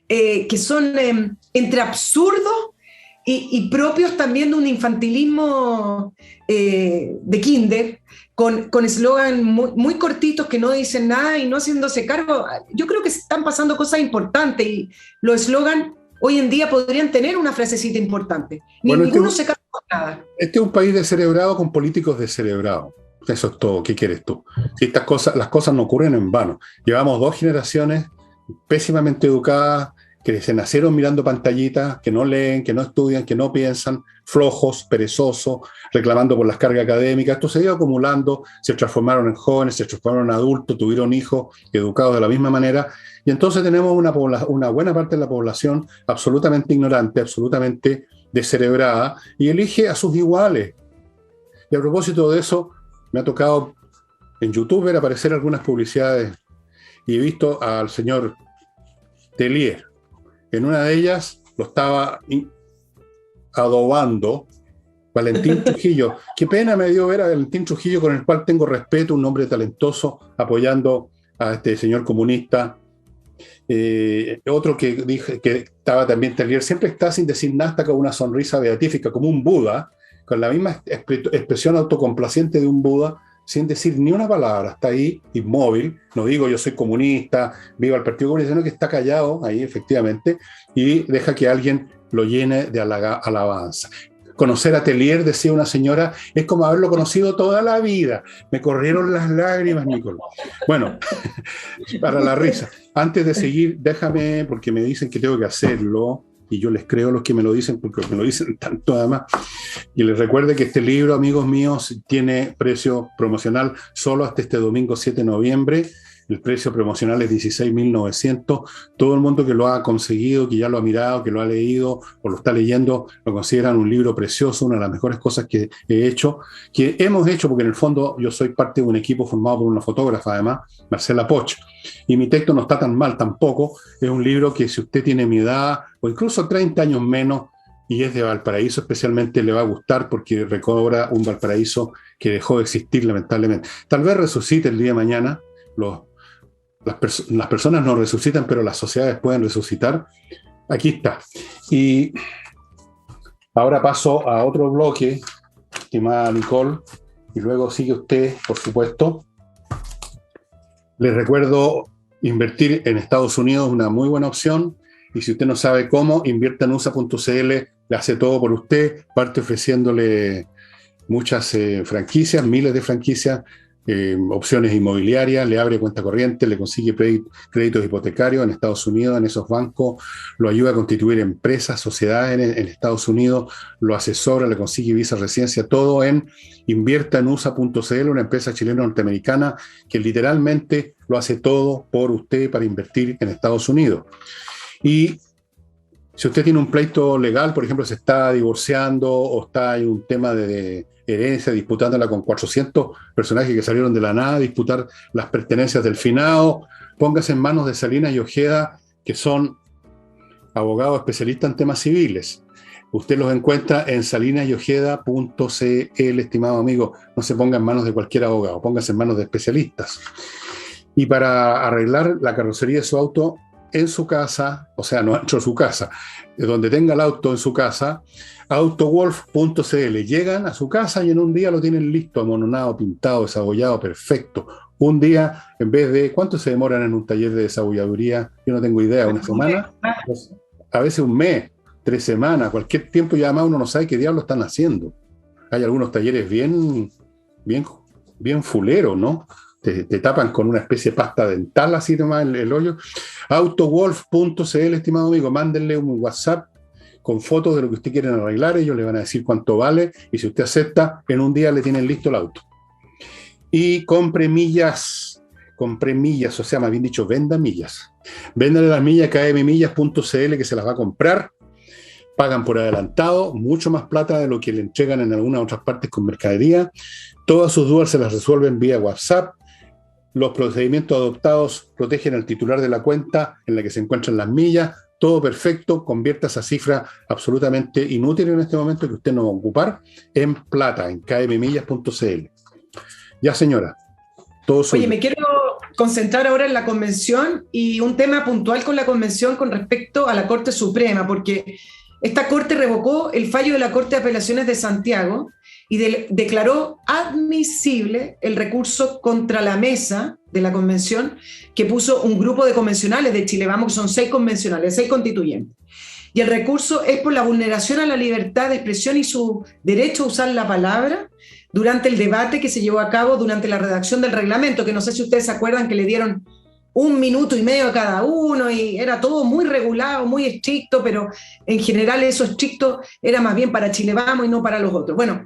que son entre absurdos y propios también de un infantilismo de kinder, con eslogan muy cortitos que no dicen nada y no haciéndose cargo. Yo creo que están pasando cosas importantes y los eslogan hoy en día podrían tener una frasecita importante. Ninguno se carga con nada. Este es un país descerebrado con políticos descerebrados. Eso es todo. ¿Qué quieres tú? Si las cosas no ocurren en vano. Llevamos 2 generaciones pésimamente educadas, que se nacieron mirando pantallitas, que no leen, que no estudian, que no piensan, flojos, perezosos, reclamando por las cargas académicas. Esto se iba acumulando, se transformaron en jóvenes, se transformaron en adultos, tuvieron hijos educados de la misma manera, y entonces tenemos una buena parte de la población absolutamente ignorante, absolutamente descerebrada, y elige a sus iguales. Y a propósito de eso, me ha tocado en YouTube ver aparecer algunas publicidades, y he visto al señor Tellier. En una de ellas lo estaba adobando Valentín Trujillo. Qué pena me dio ver a Valentín Trujillo, con el cual tengo respeto, un hombre talentoso, apoyando a este señor comunista. Otro que dije que estaba también Tellier, siempre está sin decir nada, hasta con una sonrisa beatífica, como un Buda, con la misma expresión autocomplaciente de un Buda, sin decir ni una palabra, está ahí inmóvil, no digo yo soy comunista, viva el Partido Comunista, sino que está callado ahí efectivamente y deja que alguien lo llene de alabanza. Conocer a Tellier, decía una señora, es como haberlo conocido toda la vida. Me corrieron las lágrimas, Nicolás. Bueno, para la risa. Antes de seguir, déjame, porque me dicen que tengo que hacerlo, y yo les creo a los que me lo dicen, porque me lo dicen tanto además. Y les recuerdo que este libro, amigos míos, tiene precio promocional solo hasta este domingo 7 de noviembre. El precio promocional es 16.900. Todo el mundo que lo ha conseguido, que ya lo ha mirado, que lo ha leído o lo está leyendo, lo consideran un libro precioso, una de las mejores cosas que he hecho, que hemos hecho, porque en el fondo yo soy parte de un equipo formado por una fotógrafa, además, Marcela Poch. Y mi texto no está tan mal tampoco. Es un libro que si usted tiene mi edad o incluso 30 años menos y es de Valparaíso, especialmente le va a gustar porque recobra un Valparaíso que dejó de existir lamentablemente. Tal vez resucite el día de mañana. Las personas no resucitan, pero las sociedades pueden resucitar. Aquí está. Y ahora paso a otro bloque, estimada Nicole, y luego sigue usted, por supuesto. Les recuerdo, invertir en Estados Unidos es una muy buena opción, y si usted no sabe cómo, invierta en USA.cl, le hace todo por usted, parte ofreciéndole muchas franquicias, miles de franquicias, opciones inmobiliarias, le abre cuenta corriente, le consigue créditos hipotecarios en Estados Unidos, en esos bancos, lo ayuda a constituir empresas, sociedades en Estados Unidos, lo asesora, le consigue visa residencia, todo en inviertaenusa.cl, una empresa chilena norteamericana que literalmente lo hace todo por usted para invertir en Estados Unidos. Y si usted tiene un pleito legal, por ejemplo, se está divorciando o está en un tema de herencia, disputándola con 400 personajes que salieron de la nada a disputar las pertenencias del finado, póngase en manos de Salinas y Ojeda, que son abogados especialistas en temas civiles. Usted los encuentra en salinasyojeda.cl, estimado amigo. No se ponga en manos de cualquier abogado, póngase en manos de especialistas. Y para arreglar la carrocería de su auto en su casa, o sea, no dentro de su casa, donde tenga el auto en su casa, autowolf.cl. Llegan a su casa y en un día lo tienen listo, amononado, pintado, desabollado, perfecto. Un día, en vez de... ¿Cuánto se demoran en un taller de desabolladuría? Yo no tengo idea, ¿una semana? A veces un mes, 3 semanas, cualquier tiempo, y además uno no sabe qué diablo están haciendo. Hay algunos talleres bien, bien fuleros, ¿no? Te tapan con una especie de pasta dental así nomás el hoyo. Autowolf.cl, estimado amigo, mándenle un WhatsApp con fotos de lo que usted quieren arreglar, ellos le van a decir cuánto vale, y si usted acepta, en un día le tienen listo el auto. Y compre millas, o sea, más bien dicho, venda millas. Véndale las millas a kmmillas.cl, que se las va a comprar. Pagan por adelantado, mucho más plata de lo que le entregan en algunas otras partes con mercadería. Todas sus dudas se las resuelven vía WhatsApp. Los procedimientos adoptados protegen al titular de la cuenta en la que se encuentran las millas. Todo perfecto, convierta esa cifra absolutamente inútil en este momento que usted no va a ocupar en plata, en kmmillas.cl. Ya, señora, todo suyo. Oye, me quiero concentrar ahora en la convención y un tema puntual con la convención con respecto a la Corte Suprema, porque esta Corte revocó el fallo de la Corte de Apelaciones de Santiago y declaró admisible el recurso contra la mesa de la convención que puso un grupo de convencionales de Chile Vamos, que son 6 convencionales, 6 constituyentes. Y el recurso es por la vulneración a la libertad de expresión y su derecho a usar la palabra durante el debate que se llevó a cabo durante la redacción del reglamento, que no sé si ustedes se acuerdan que le dieron 1 minuto y medio a cada uno y era todo muy regulado, muy estricto, pero en general eso estricto era más bien para Chile Vamos y no para los otros. Bueno,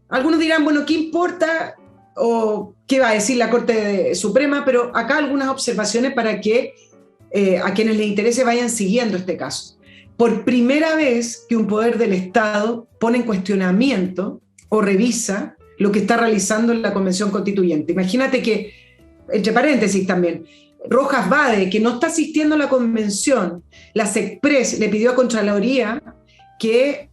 algunos dirán, bueno, ¿qué importa o qué va a decir la Corte Suprema? Pero acá algunas observaciones para que a quienes les interese vayan siguiendo este caso. Por primera vez que un poder del Estado pone en cuestionamiento o revisa lo que está realizando la Convención Constituyente. Imagínate que, entre paréntesis también, Rojas Bade, que no está asistiendo a la convención, la SECPRES le pidió a Contraloría que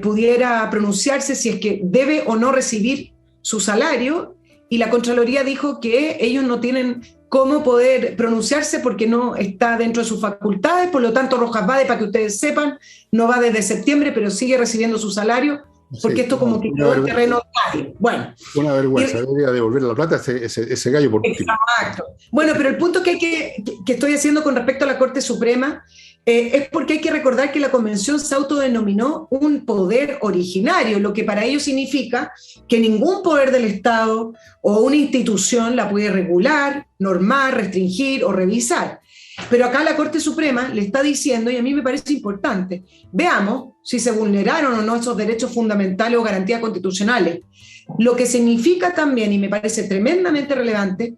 pudiera pronunciarse si es que debe o no recibir su salario, y la Contraloría dijo que ellos no tienen cómo poder pronunciarse porque no está dentro de sus facultades. Por lo tanto, Rojas Bade, para que ustedes sepan, no va desde septiembre, pero sigue recibiendo su salario, porque sí, esto como que quedó en terreno tal. Bueno, una vergüenza, debería devolverle la plata a ese gallo por ti. Exacto. Bueno, pero el punto que estoy haciendo con respecto a la Corte Suprema es porque hay que recordar que la Convención se autodenominó un poder originario, lo que para ellos significa que ningún poder del Estado o una institución la puede regular, normar, restringir o revisar. Pero acá la Corte Suprema le está diciendo, y a mí me parece importante, veamos si se vulneraron o no esos derechos fundamentales o garantías constitucionales. Lo que significa también, y me parece tremendamente relevante,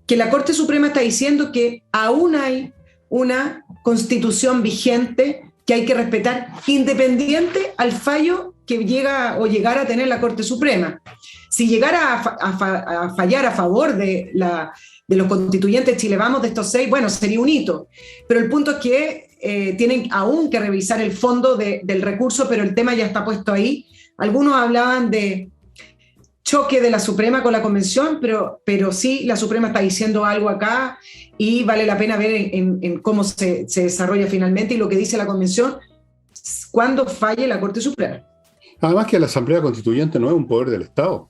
que la Corte Suprema está diciendo que aún hay una constitución vigente que hay que respetar, independiente al fallo que llegara a tener la Corte Suprema. Si llegara a fallar a favor de los constituyentes Chile Vamos, de estos 6, bueno, sería un hito. Pero el punto es que tienen aún que revisar el fondo del recurso, pero el tema ya está puesto ahí. Algunos hablaban de choque de la Suprema con la Convención, pero sí, la Suprema está diciendo algo acá y vale la pena ver en cómo se desarrolla finalmente y lo que dice la Convención cuando falle la Corte Suprema. Además que la Asamblea Constituyente no es un poder del Estado.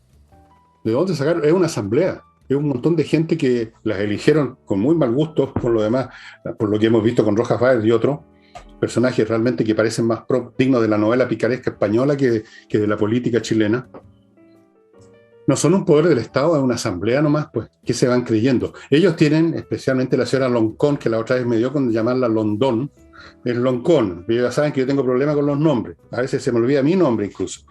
¿De dónde sacar? Es una asamblea. Es un montón de gente que las eligieron con muy mal gusto, por lo demás, por lo que hemos visto con Rojas Báez y otros personajes realmente que parecen más dignos de la novela picaresca española que de la política chilena. No son un poder del Estado, es una asamblea nomás, pues, ¿qué se van creyendo? Ellos tienen, especialmente la señora Loncón, que la otra vez me dio con llamarla Londón, es Loncón. Ellos ya saben que yo tengo problemas con los nombres, a veces se me olvida mi nombre incluso.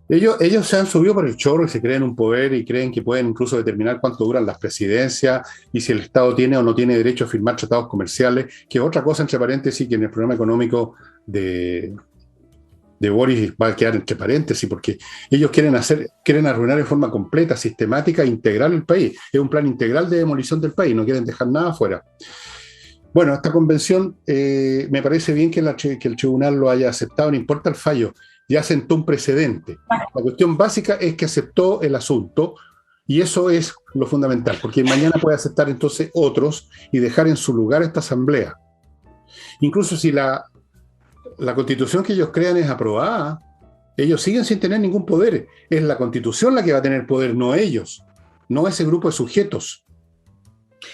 Ellos se han subido por el chorro y se creen un poder y creen que pueden incluso determinar cuánto duran las presidencias y si el Estado tiene o no tiene derecho a firmar tratados comerciales, que es otra cosa, entre paréntesis, que en el programa económico de Boris va a quedar entre paréntesis, porque ellos quieren arruinar en forma completa, sistemática, integral el país. Es un plan integral de demolición del país, no quieren dejar nada afuera. Bueno, esta convención me parece bien que el tribunal lo haya aceptado, no importa el fallo, ya sentó un precedente. La cuestión básica es que aceptó el asunto y eso es lo fundamental, porque mañana puede aceptar entonces otros y dejar en su lugar esta asamblea. Incluso si la constitución que ellos crean es aprobada, ellos siguen sin tener ningún poder. Es la constitución la que va a tener poder, no ellos, no ese grupo de sujetos.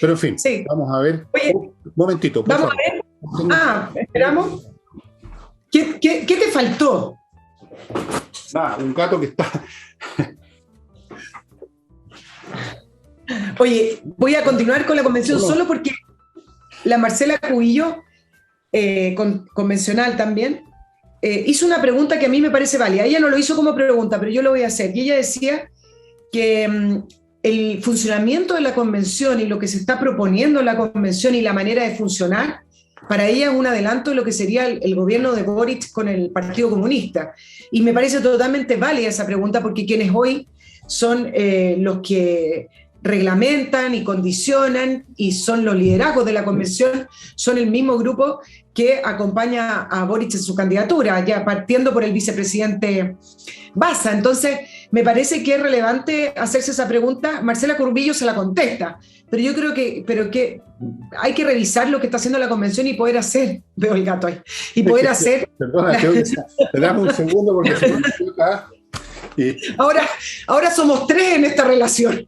Pero en fin, sí. Vamos a ver. Oye, un momentito, por favor. A ver. Esperamos. ¿Qué te faltó? Nada, un gato que está... Oye, voy a continuar con la convención solo porque la Marcela Cubillo, convencional también, hizo una pregunta que a mí me parece válida. Ella no lo hizo como pregunta, pero yo lo voy a hacer. Y ella decía que el funcionamiento de la convención y lo que se está proponiendo en la convención y la manera de funcionar, para ella es un adelanto de lo que sería el gobierno de Boric con el Partido Comunista. Y me parece totalmente válida esa pregunta porque quienes hoy son los que reglamentan y condicionan y son los liderazgos de la convención, son el mismo grupo que acompaña a Boric en su candidatura, ya partiendo por el vicepresidente Baza. Entonces, me parece que es relevante hacerse esa pregunta. Marcela Cubillo se la contesta, pero yo creo que hay que revisar lo que está haciendo la convención y poder hacer, veo el gato ahí, y poder hacer... Perdona, te damos un segundo porque se me acá. Y... Ahora somos tres en esta relación.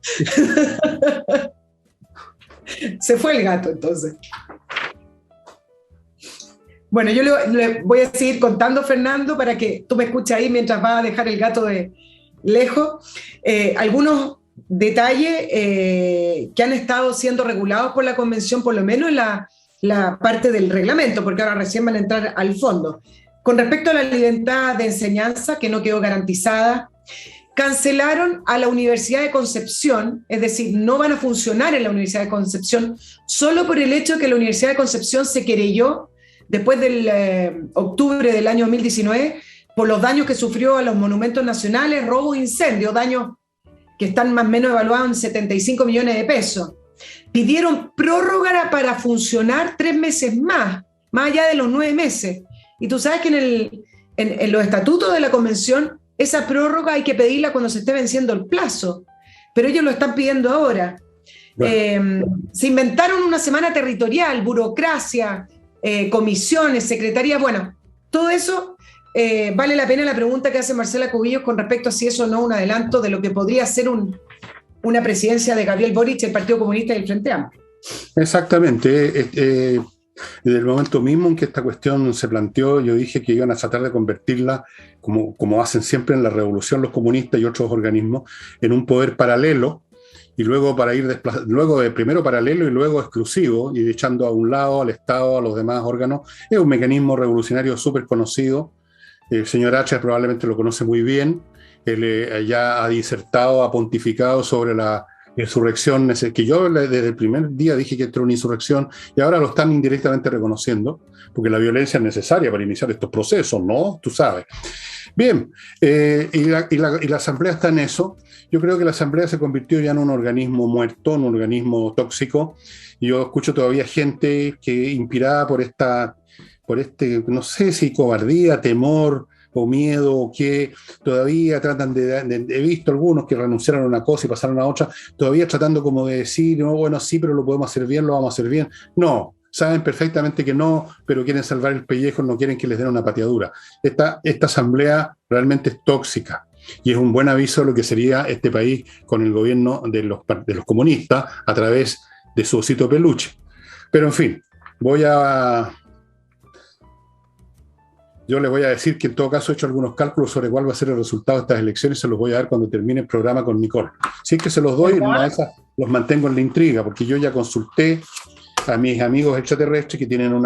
Se fue el gato, entonces. Bueno, yo le voy a seguir contando, Fernando, para que tú me escuches ahí mientras vas a dejar el gato de lejos. Algunos detalles que han estado siendo regulados por la convención, por lo menos en la parte del reglamento, porque ahora recién van a entrar al fondo. Con respecto a la libertad de enseñanza, que no quedó garantizada, cancelaron a la Universidad de Concepción, es decir, no van a funcionar en la Universidad de Concepción, solo por el hecho de que la Universidad de Concepción se querelló después del octubre del año 2019 por los daños que sufrió a los monumentos nacionales, robos, incendios, daños que están más o menos evaluados en 75 millones de pesos. Pidieron prórroga para funcionar 3 meses más allá de los 9 meses. Y tú sabes que en los estatutos de la convención, esa prórroga hay que pedirla cuando se esté venciendo el plazo, pero ellos lo están pidiendo ahora. Bueno. Se inventaron una semana territorial, burocracia, comisiones, secretarías, bueno, todo eso vale la pena la pregunta que hace Marcela Cubillos con respecto a si eso no es un adelanto de lo que podría ser una presidencia de Gabriel Boric, el Partido Comunista y el Frente Amplio. Exactamente. Desde el momento mismo en que esta cuestión se planteó, yo dije que iban a tratar de convertirla, como hacen siempre en la revolución los comunistas y otros organismos, en un poder paralelo, y luego primero paralelo y luego exclusivo, y echando a un lado al Estado, a los demás órganos. Es un mecanismo revolucionario súper conocido. El señor H probablemente lo conoce muy bien. Él ya ha disertado, ha pontificado sobre la insurrección, que yo desde el primer día dije que era una insurrección, y ahora lo están indirectamente reconociendo, porque la violencia es necesaria para iniciar estos procesos, ¿no? Tú sabes. Bien, y la Asamblea está en eso. Yo creo que la Asamblea se convirtió ya en un organismo muerto, en un organismo tóxico, y yo escucho todavía gente que inspirada por no sé si cobardía, temor, o miedo, o que todavía tratan he visto algunos que renunciaron a una cosa y pasaron a otra, todavía tratando como de decir, no, bueno, sí, pero lo podemos hacer bien, lo vamos a hacer bien. No, saben perfectamente que no, pero quieren salvar el pellejo, no quieren que les den una pateadura. Esta asamblea realmente es tóxica y es un buen aviso de lo que sería este país con el gobierno de los comunistas a través de su osito peluche. Pero en fin, yo les voy a decir que en todo caso he hecho algunos cálculos sobre cuál va a ser el resultado de estas elecciones, se los voy a dar cuando termine el programa con Nicole. Si es que se los doy, en una de esas los mantengo en la intriga, porque yo ya consulté a mis amigos extraterrestres que tienen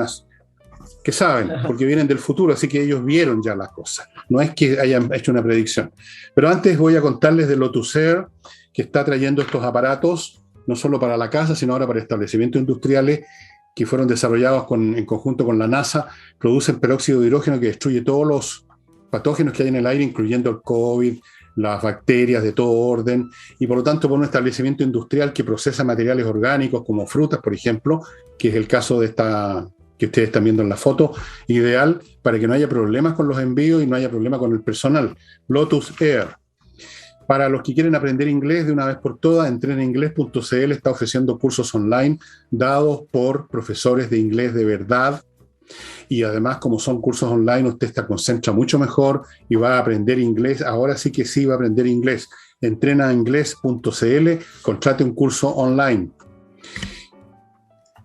que saben, porque vienen del futuro, así que ellos vieron ya las cosas. No es que hayan hecho una predicción. Pero antes voy a contarles de Lotus Air, que está trayendo estos aparatos, no solo para la casa, sino ahora para establecimientos industriales, que fueron desarrollados en conjunto con la NASA, producen peróxido de hidrógeno que destruye todos los patógenos que hay en el aire, incluyendo el COVID, las bacterias de todo orden, y por lo tanto por un establecimiento industrial que procesa materiales orgánicos como frutas, por ejemplo, que es el caso de esta que ustedes están viendo en la foto, ideal para que no haya problemas con los envíos y no haya problema con el personal. Lotus Air. Para los que quieren aprender inglés de una vez por todas, entreninglés.cl está ofreciendo cursos online dados por profesores de inglés de verdad. Y además, como son cursos online, usted se concentra mucho mejor y va a aprender inglés. Ahora sí que sí va a aprender inglés. Entrenainglés.cl, contrate un curso online.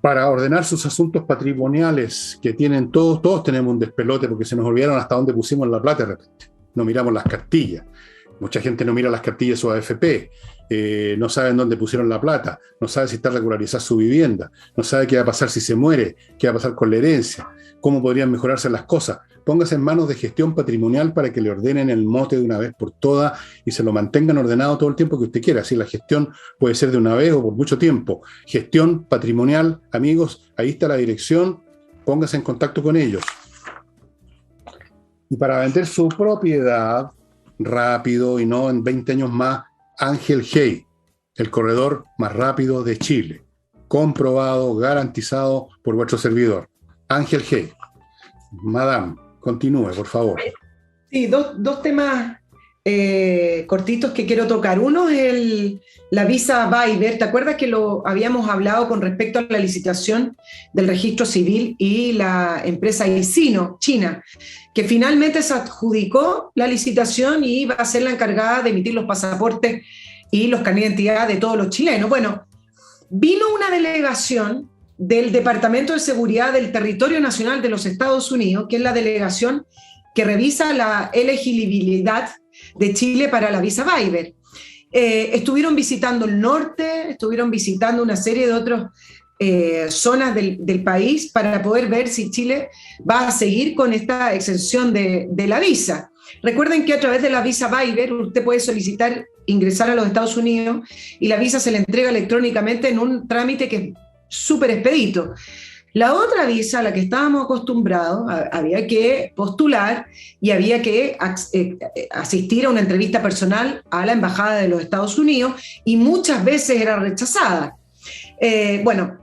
Para ordenar sus asuntos patrimoniales que tienen todos tenemos un despelote porque se nos olvidaron hasta dónde pusimos la plata de repente. no miramos las cartillas. Mucha gente no mira las cartillas de su AFP, no saben dónde pusieron la plata, no sabe si está regularizada su vivienda, no sabe qué va a pasar si se muere, qué va a pasar con la herencia, cómo podrían mejorarse las cosas. Póngase en manos de gestión patrimonial para que le ordenen el mote de una vez por todas y se lo mantengan ordenado todo el tiempo que usted quiera. Así la gestión puede ser de una vez o por mucho tiempo. Gestión patrimonial, amigos, ahí está la dirección, póngase en contacto con ellos. Y para vender su propiedad rápido y no en 20 años más, Ángel Hey, el corredor más rápido de Chile. Comprobado, garantizado por vuestro servidor. Ángel Hey. Madame, continúe, por favor. Sí, dos temas cortitos que quiero tocar. Uno es la visa Viber. ¿Te acuerdas que lo habíamos hablado con respecto a la licitación del registro civil y la empresa Isino, China, que finalmente se adjudicó la licitación y va a ser la encargada de emitir los pasaportes y los carnets de identidad de todos los chilenos? Bueno, vino una delegación del Departamento de Seguridad del Territorio Nacional de los Estados Unidos, que es la delegación que revisa la elegibilidad de Chile para la visa Viber. Estuvieron visitando el norte, estuvieron visitando una serie de otras zonas del país para poder ver si Chile va a seguir con esta exención de la visa. Recuerden que a través de la visa Viber usted puede solicitar ingresar a los Estados Unidos y la visa se le entrega electrónicamente en un trámite que es súper expedito. La otra visa a la que estábamos acostumbrados, había que postular y había que asistir a una entrevista personal a la Embajada de los Estados Unidos y muchas veces era rechazada. Bueno,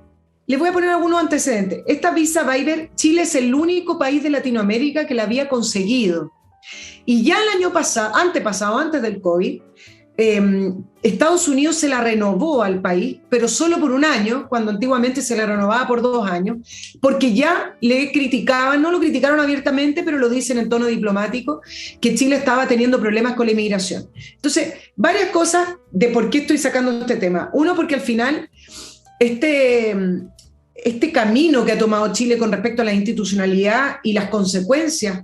les voy a poner algunos antecedentes. Esta visa Viber, Chile es el único país de Latinoamérica que la había conseguido. Y ya el año pasado, antes del COVID, Estados Unidos se la renovó al país, pero solo por un año, cuando antiguamente se la renovaba por 2 años, porque ya le criticaban, no lo criticaron abiertamente, pero lo dicen en tono diplomático, que Chile estaba teniendo problemas con la inmigración. Entonces, varias cosas de por qué estoy sacando este tema. Uno, porque al final este camino que ha tomado Chile con respecto a la institucionalidad y las consecuencias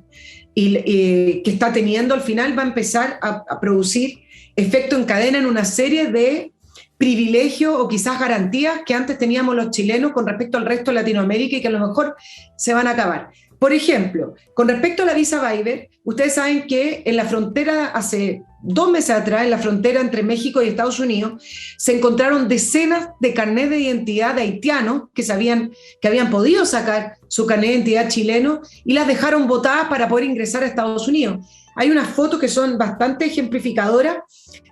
que está teniendo, al final va a empezar a producir efecto en cadena en una serie de privilegios o quizás garantías que antes teníamos los chilenos con respecto al resto de Latinoamérica y que a lo mejor se van a acabar. Por ejemplo, con respecto a la visa Viber, ustedes saben que en la frontera, hace 2 meses atrás, en la frontera entre México y Estados Unidos, se encontraron decenas de carnets de identidad de haitianos que habían podido sacar su carnet de identidad chileno y las dejaron botadas para poder ingresar a Estados Unidos. Hay unas fotos que son bastante ejemplificadoras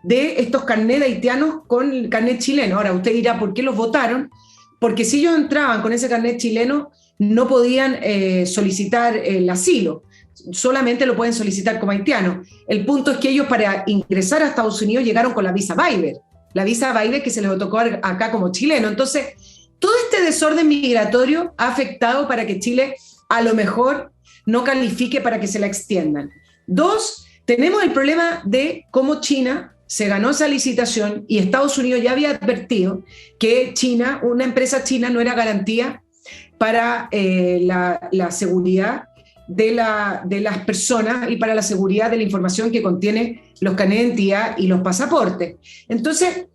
de estos carnets de haitianos con el carnet chileno. Ahora, usted dirá, ¿por qué los votaron? Porque si ellos entraban con ese carnet chileno, no podían solicitar el asilo, solamente lo pueden solicitar como haitianos. El punto es que ellos para ingresar a Estados Unidos llegaron con la visa Viber que se les otorgó acá como chileno. Entonces, todo este desorden migratorio ha afectado para que Chile a lo mejor no califique para que se la extiendan. 2, tenemos el problema de cómo China se ganó esa licitación y Estados Unidos ya había advertido que China, una empresa china, no era garantía para la seguridad de las personas y para la seguridad de la información que contiene los carnets de identidad y los pasaportes. Entonces,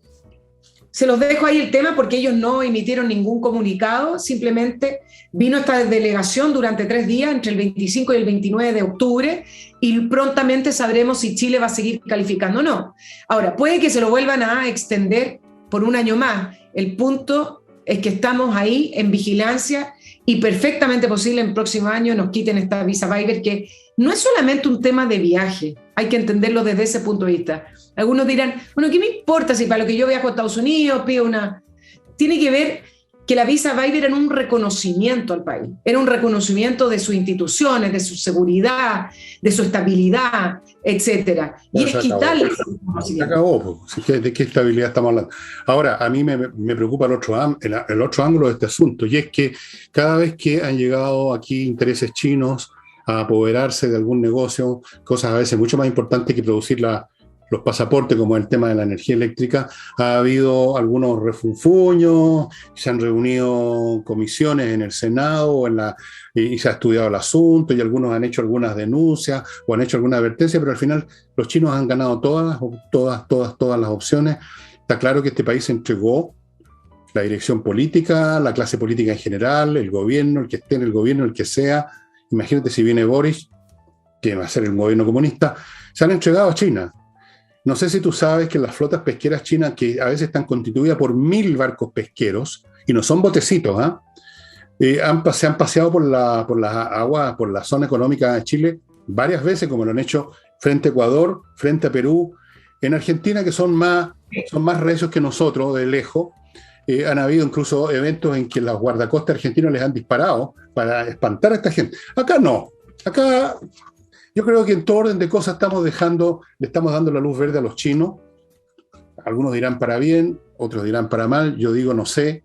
se los dejo ahí el tema porque ellos no emitieron ningún comunicado, simplemente vino esta delegación durante 3 días, entre el 25 y el 29 de octubre, y prontamente sabremos si Chile va a seguir calificando o no. Ahora, puede que se lo vuelvan a extender por 1 año más. El punto es que estamos ahí en vigilancia y perfectamente posible en próximo año nos quiten esta visa Viber, que no es solamente un tema de viaje, hay que entenderlo desde ese punto de vista. Algunos dirán, bueno, ¿qué me importa si para lo que yo viajo a Estados Unidos pido una...? Tiene que ver que la visa Viber era un reconocimiento al país, era un reconocimiento de sus instituciones, de su seguridad, de su estabilidad, etc. Y es quitarle... Se acabó, ¿de qué estabilidad estamos hablando? Ahora, a mí me preocupa el otro ángulo de este asunto, y es que cada vez que han llegado aquí intereses chinos a apoderarse de algún negocio, cosas a veces mucho más importantes que producir los pasaportes, como el tema de la energía eléctrica, ha habido algunos refunfuños, se han reunido comisiones en el Senado y se ha estudiado el asunto, y algunos han hecho algunas denuncias o han hecho alguna advertencia, pero al final los chinos han ganado todas las opciones. Está claro que este país se entregó la dirección política, la clase política en general, el gobierno, el que esté en el gobierno, el que sea. Imagínate si viene Boris, que va a ser el gobierno comunista, se han entregado a China. No sé si tú sabes que las flotas pesqueras chinas, que a veces están constituidas por 1.000 barcos pesqueros, y no son botecitos, se han paseado por las aguas, por la zona económica de Chile varias veces, como lo han hecho frente a Ecuador, frente a Perú, en Argentina, que son más recios que nosotros, de lejos. Han habido incluso eventos en que los guardacostas argentinos les han disparado para espantar a esta gente. Acá no. Acá yo creo que en todo orden de cosas le estamos dando la luz verde a los chinos. Algunos dirán para bien, otros dirán para mal. Yo digo no sé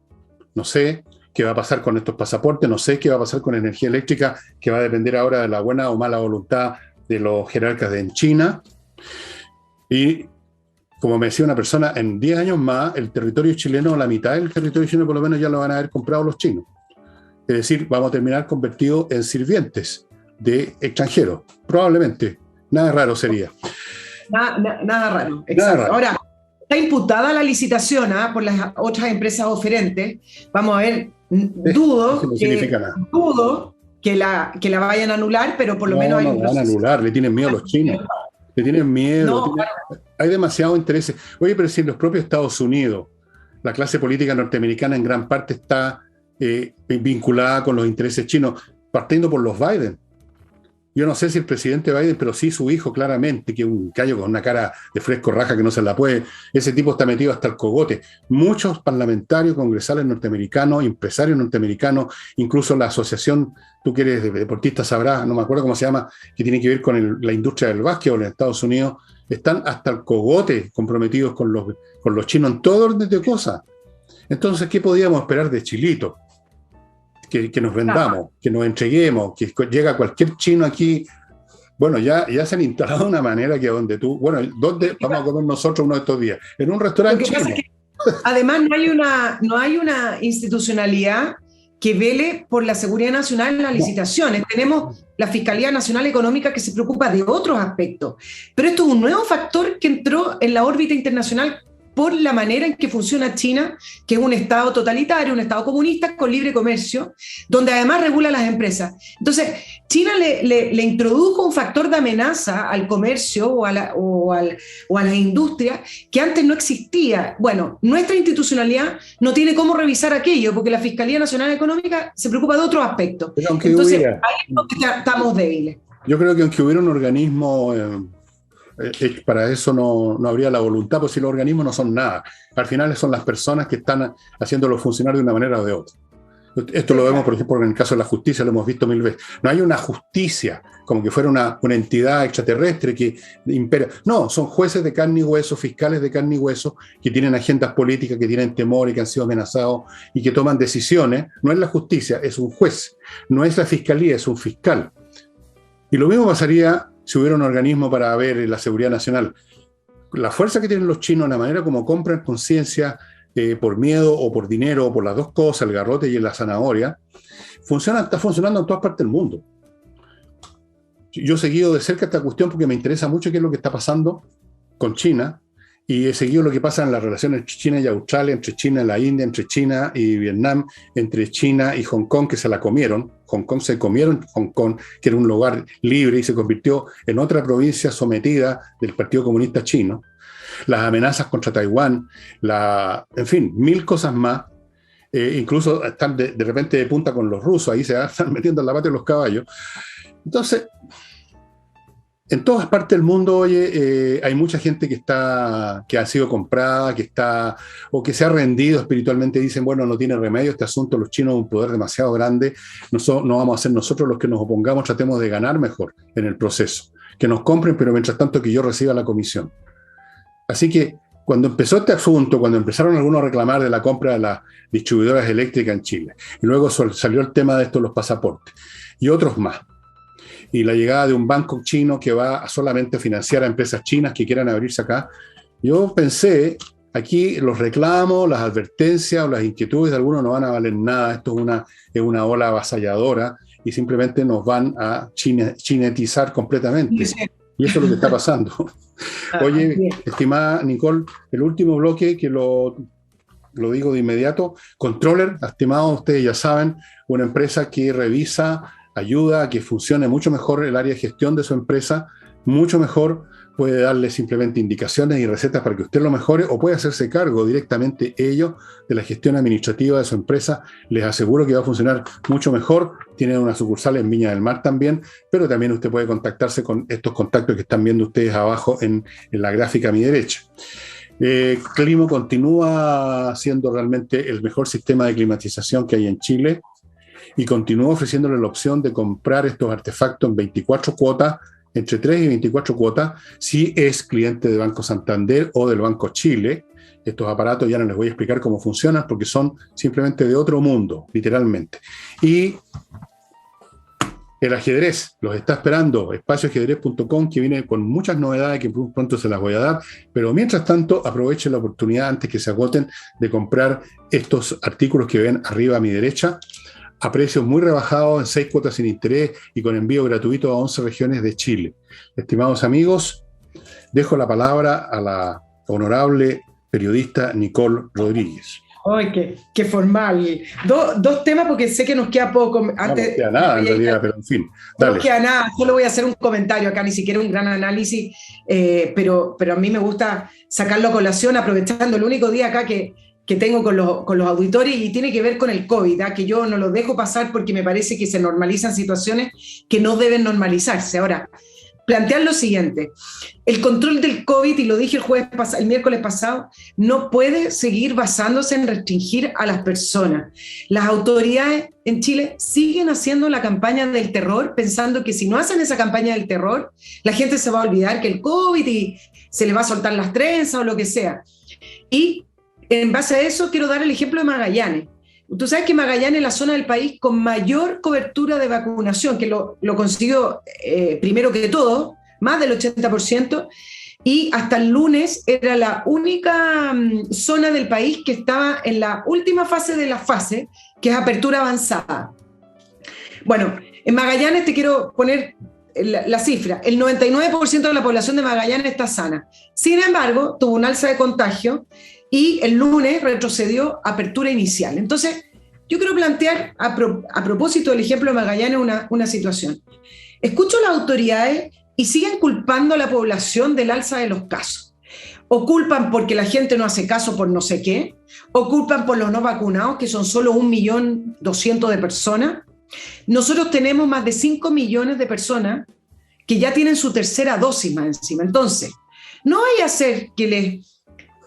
qué va a pasar con estos pasaportes, no sé qué va a pasar con energía eléctrica, que va a depender ahora de la buena o mala voluntad de los jerarcas en China. Y como me decía una persona, en 10 años más, el territorio chileno, la mitad del territorio chileno por lo menos ya lo van a haber comprado los chinos. Es decir, vamos a terminar convertidos en sirvientes de extranjeros. Probablemente. Nada raro sería. Nada raro. Exacto. Nada raro. Ahora, está imputada la licitación por las otras empresas oferentes. Vamos a ver, dudo que la vayan a anular, pero por lo menos hay un proceso. No van a anular, le tienen miedo a los chinos. Le tienen miedo. Hay demasiado interés. Oye, pero si en los propios Estados Unidos, la clase política norteamericana en gran parte está vinculada con los intereses chinos, partiendo por los Biden. Yo no sé si el presidente Biden, pero sí su hijo, claramente, que es un callo con una cara de fresco raja que no se la puede. Ese tipo está metido hasta el cogote. Muchos parlamentarios, congresales norteamericanos, empresarios norteamericanos, incluso la asociación, tú que eres deportista sabrás, no me acuerdo cómo se llama, que tiene que ver con la industria del básquetbol en Estados Unidos, están hasta el cogote comprometidos con los chinos en todo orden de cosas. Entonces, ¿qué podíamos esperar de Chilito? Que nos vendamos, que nos entreguemos, que llega cualquier chino aquí. Bueno, ya se han instalado de una manera que donde tú, bueno, ¿dónde vamos a comer nosotros uno de estos días? En un restaurante chino. Además, no hay una institucionalidad que vele por la seguridad nacional en las licitaciones. Tenemos la Fiscalía Nacional Económica que se preocupa de otros aspectos. Pero esto es un nuevo factor que entró en la órbita internacional por la manera en que funciona China, que es un Estado totalitario, un Estado comunista con libre comercio, donde además regula las empresas. Entonces, China le introdujo un factor de amenaza al comercio o a las industrias que antes no existía. Bueno, nuestra institucionalidad no tiene cómo revisar aquello, porque la Fiscalía Nacional Económica se preocupa de otros aspectos. Entonces, ahí es donde estamos débiles. Yo creo que aunque hubiera un organismo... para eso no habría la voluntad, pues si los organismos no son nada. Al final son las personas que están haciéndolo funcionar de una manera o de otra. Esto lo vemos, por ejemplo, en el caso de la justicia, lo hemos visto 1000 veces. No hay una justicia como que fuera una entidad extraterrestre que impera. No, son jueces de carne y hueso, fiscales de carne y hueso, que tienen agendas políticas, que tienen temor y que han sido amenazados y que toman decisiones. No es la justicia, es un juez. No es la fiscalía, es un fiscal. Y lo mismo pasaría si hubiera un organismo para ver la seguridad nacional. La fuerza que tienen los chinos, la manera como compran conciencia por miedo o por dinero o por las dos cosas, el garrote y la zanahoria, está funcionando en todas partes del mundo. Yo he seguido de cerca esta cuestión porque me interesa mucho qué es lo que está pasando con China, y he seguido lo que pasa en las relaciones entre China y Australia, entre China y la India, entre China y Vietnam, entre China y Hong Kong, que se la comieron. Hong Kong, que era un lugar libre y se convirtió en otra provincia sometida del Partido Comunista Chino. Las amenazas contra Taiwán, en fin, 1000 cosas más. Incluso están de repente de punta con los rusos, ahí se están metiendo en la pata de los caballos. Entonces, en todas partes del mundo, oye, hay mucha gente que ha sido comprada, o que se ha rendido espiritualmente. Dicen, bueno, no tiene remedio este asunto, los chinos un poder demasiado grande, no vamos a ser nosotros los que nos opongamos, tratemos de ganar mejor en el proceso, que nos compren, pero mientras tanto que yo reciba la comisión. Así que cuando empezó este asunto, cuando empezaron algunos a reclamar de la compra de las distribuidoras eléctricas en Chile, y luego salió el tema de esto, los pasaportes, y otros más. y la llegada de un banco chino que va a solamente financiar a empresas chinas que quieran abrirse acá, yo pensé, aquí los reclamos, las advertencias o las inquietudes de algunos no van a valer nada, esto es una ola avasalladora y simplemente nos van a chinetizar completamente. Y eso es lo que está pasando. Oye, estimada Nicole, el último bloque que lo digo de inmediato, Controller, estimados, ustedes ya saben, una empresa que revisa, ayuda a que funcione mucho mejor el área de gestión de su empresa, mucho mejor, puede darle simplemente indicaciones y recetas para que usted lo mejore o puede hacerse cargo directamente ellos de la gestión administrativa de su empresa. Les aseguro que va a funcionar mucho mejor. Tienen una sucursal en Viña del Mar también, pero también usted puede contactarse con estos contactos que están viendo ustedes abajo en la gráfica a mi derecha. Climo continúa siendo realmente el mejor sistema de climatización que hay en Chile y continúa ofreciéndole la opción de comprar estos artefactos en 24 cuotas, entre 3 y 24 cuotas, si es cliente de Banco Santander o del Banco Chile. Estos aparatos ya no les voy a explicar cómo funcionan porque son simplemente de otro mundo, literalmente. Y el ajedrez los está esperando, espacioajedrez.com, que viene con muchas novedades que pronto se las voy a dar, pero mientras tanto aprovechen la oportunidad antes que se agoten de comprar estos artículos que ven arriba a mi derecha, a precios muy rebajados, en 6 cuotas sin interés y con envío gratuito a 11 regiones de Chile. Estimados amigos, dejo la palabra a la honorable periodista Nicole Rodríguez. ¡Ay, qué formal! Dos temas porque sé que nos queda poco. Antes, no queda nada en realidad, pero en fin. Dale. No queda nada, solo voy a hacer un comentario acá, ni siquiera un gran análisis, pero a mí me gusta sacarlo a colación, aprovechando el único día acá que tengo con los auditores y tiene que ver con el COVID, que yo no lo dejo pasar porque me parece que se normalizan situaciones que no deben normalizarse. Ahora, plantear lo siguiente, el control del COVID, y lo dije el miércoles pasado, no puede seguir basándose en restringir a las personas. Las autoridades en Chile siguen haciendo la campaña del terror, pensando que si no hacen esa campaña del terror, la gente se va a olvidar que el COVID y se le va a soltar las trenzas o lo que sea. Y en base a eso quiero dar el ejemplo de Magallanes. Tú sabes que Magallanes es la zona del país con mayor cobertura de vacunación, que lo consiguió primero que todo, más del 80%, y hasta el lunes era la única zona del país que estaba en la última fase de la fase, que es apertura avanzada. Bueno, en Magallanes te quiero poner la cifra, el 99% de la población de Magallanes está sana. Sin embargo, tuvo un alza de contagio y el lunes retrocedió a apertura inicial. Entonces, yo quiero plantear, a propósito del ejemplo de Magallanes, una situación. Escucho a las autoridades y siguen culpando a la población del alza de los casos. O culpan porque la gente no hace caso por no sé qué, o culpan por los no vacunados, que son solo 1.200.000 de personas. Nosotros tenemos más de 5 millones de personas que ya tienen su tercera dosis más encima. Entonces, no vaya a ser que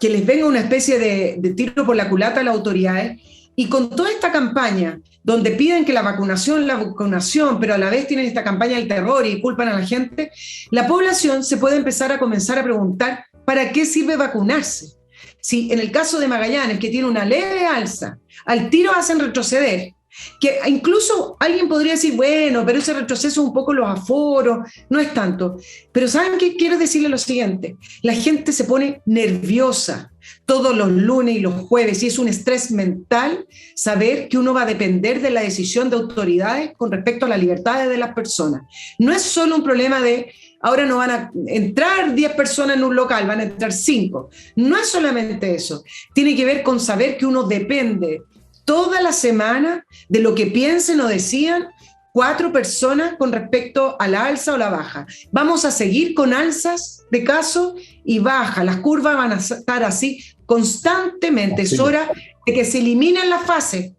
les venga una especie de tiro por la culata a las autoridades y con toda esta campaña donde piden que la vacunación, pero a la vez tienen esta campaña del terror y culpan a la gente, la población se puede empezar a preguntar ¿para qué sirve vacunarse? Si en el caso de Magallanes, que tiene una leve alza, al tiro hacen retroceder, que incluso alguien podría decir, bueno, pero ese retroceso es un poco los aforos, no es tanto. Pero ¿saben qué? Quiero decirle lo siguiente, la gente se pone nerviosa todos los lunes y los jueves, y es un estrés mental saber que uno va a depender de la decisión de autoridades con respecto a las libertades de las personas. No es solo un problema de, ahora no van a entrar 10 personas en un local, van a entrar 5. No es solamente eso, tiene que ver con saber que uno depende toda la semana de lo que piensen o decían 4 personas con respecto a la alza o la baja. Vamos a seguir con alzas de casos y bajas. Las curvas van a estar así constantemente. Es hora de que se eliminen las fases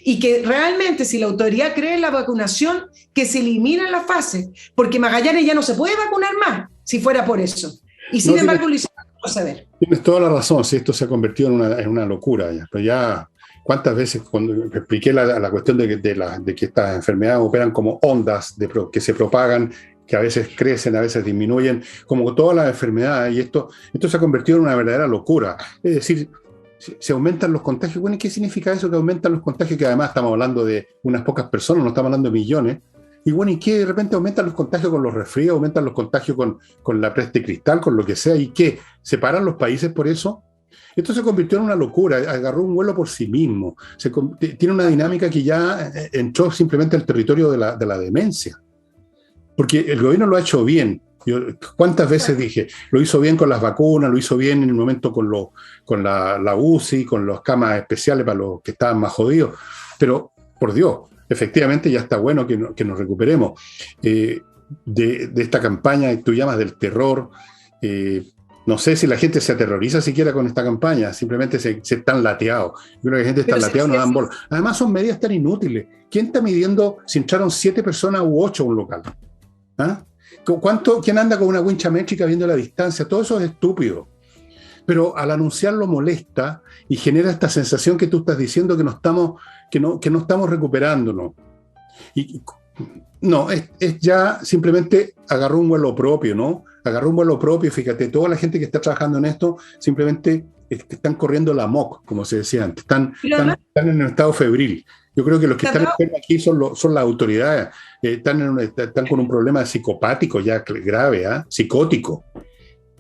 y que realmente, si la autoridad cree en la vacunación, que se eliminen las fases, porque Magallanes ya no se puede vacunar más si fuera por eso. Y sin embargo, lo hicieron proceder. Tienes toda la razón, si esto se ha convertido en una locura ya, pero ya... ¿Cuántas veces cuando expliqué la cuestión de que estas enfermedades operan como ondas que se propagan, que a veces crecen, a veces disminuyen, como todas las enfermedades, y esto se ha convertido en una verdadera locura? Es decir, se aumentan los contagios. Bueno, ¿qué significa eso que aumentan los contagios? Que además estamos hablando de unas pocas personas, no estamos hablando de millones. Y bueno, ¿y qué? De repente aumentan los contagios con los resfríos, aumentan los contagios con la peste cristal, con lo que sea. ¿Y qué? ¿Separan los países por eso? Esto se convirtió en una locura, agarró un vuelo por sí mismo. Tiene una dinámica que ya entró simplemente al territorio de la demencia. Porque el gobierno lo ha hecho bien. Yo, ¿cuántas veces dije? Lo hizo bien con las vacunas, lo hizo bien en el momento con la UCI, con las camas especiales para los que estaban más jodidos. Pero, por Dios, efectivamente ya está bueno que nos recuperemos de esta campaña que tú llamas del terror. No sé si la gente se aterroriza siquiera con esta campaña, simplemente se están lateados. Yo creo que la gente está lateada, no dan bola. Además son medidas tan inútiles. ¿Quién está midiendo si entraron 7 personas u 8 a un local? ¿Ah? ¿Quién anda con una wincha métrica viendo la distancia? Todo eso es estúpido. Pero al anunciarlo molesta y genera esta sensación que tú estás diciendo que no estamos recuperándonos. Y no, es ya simplemente agarró un vuelo propio, ¿no? Agarró un vuelo propio, fíjate, toda la gente que está trabajando en esto simplemente están corriendo la MOC, como se decía antes, están en un estado febril. Yo creo que los que están enfermos aquí son las autoridades, están con un problema psicopático ya grave, psicótico.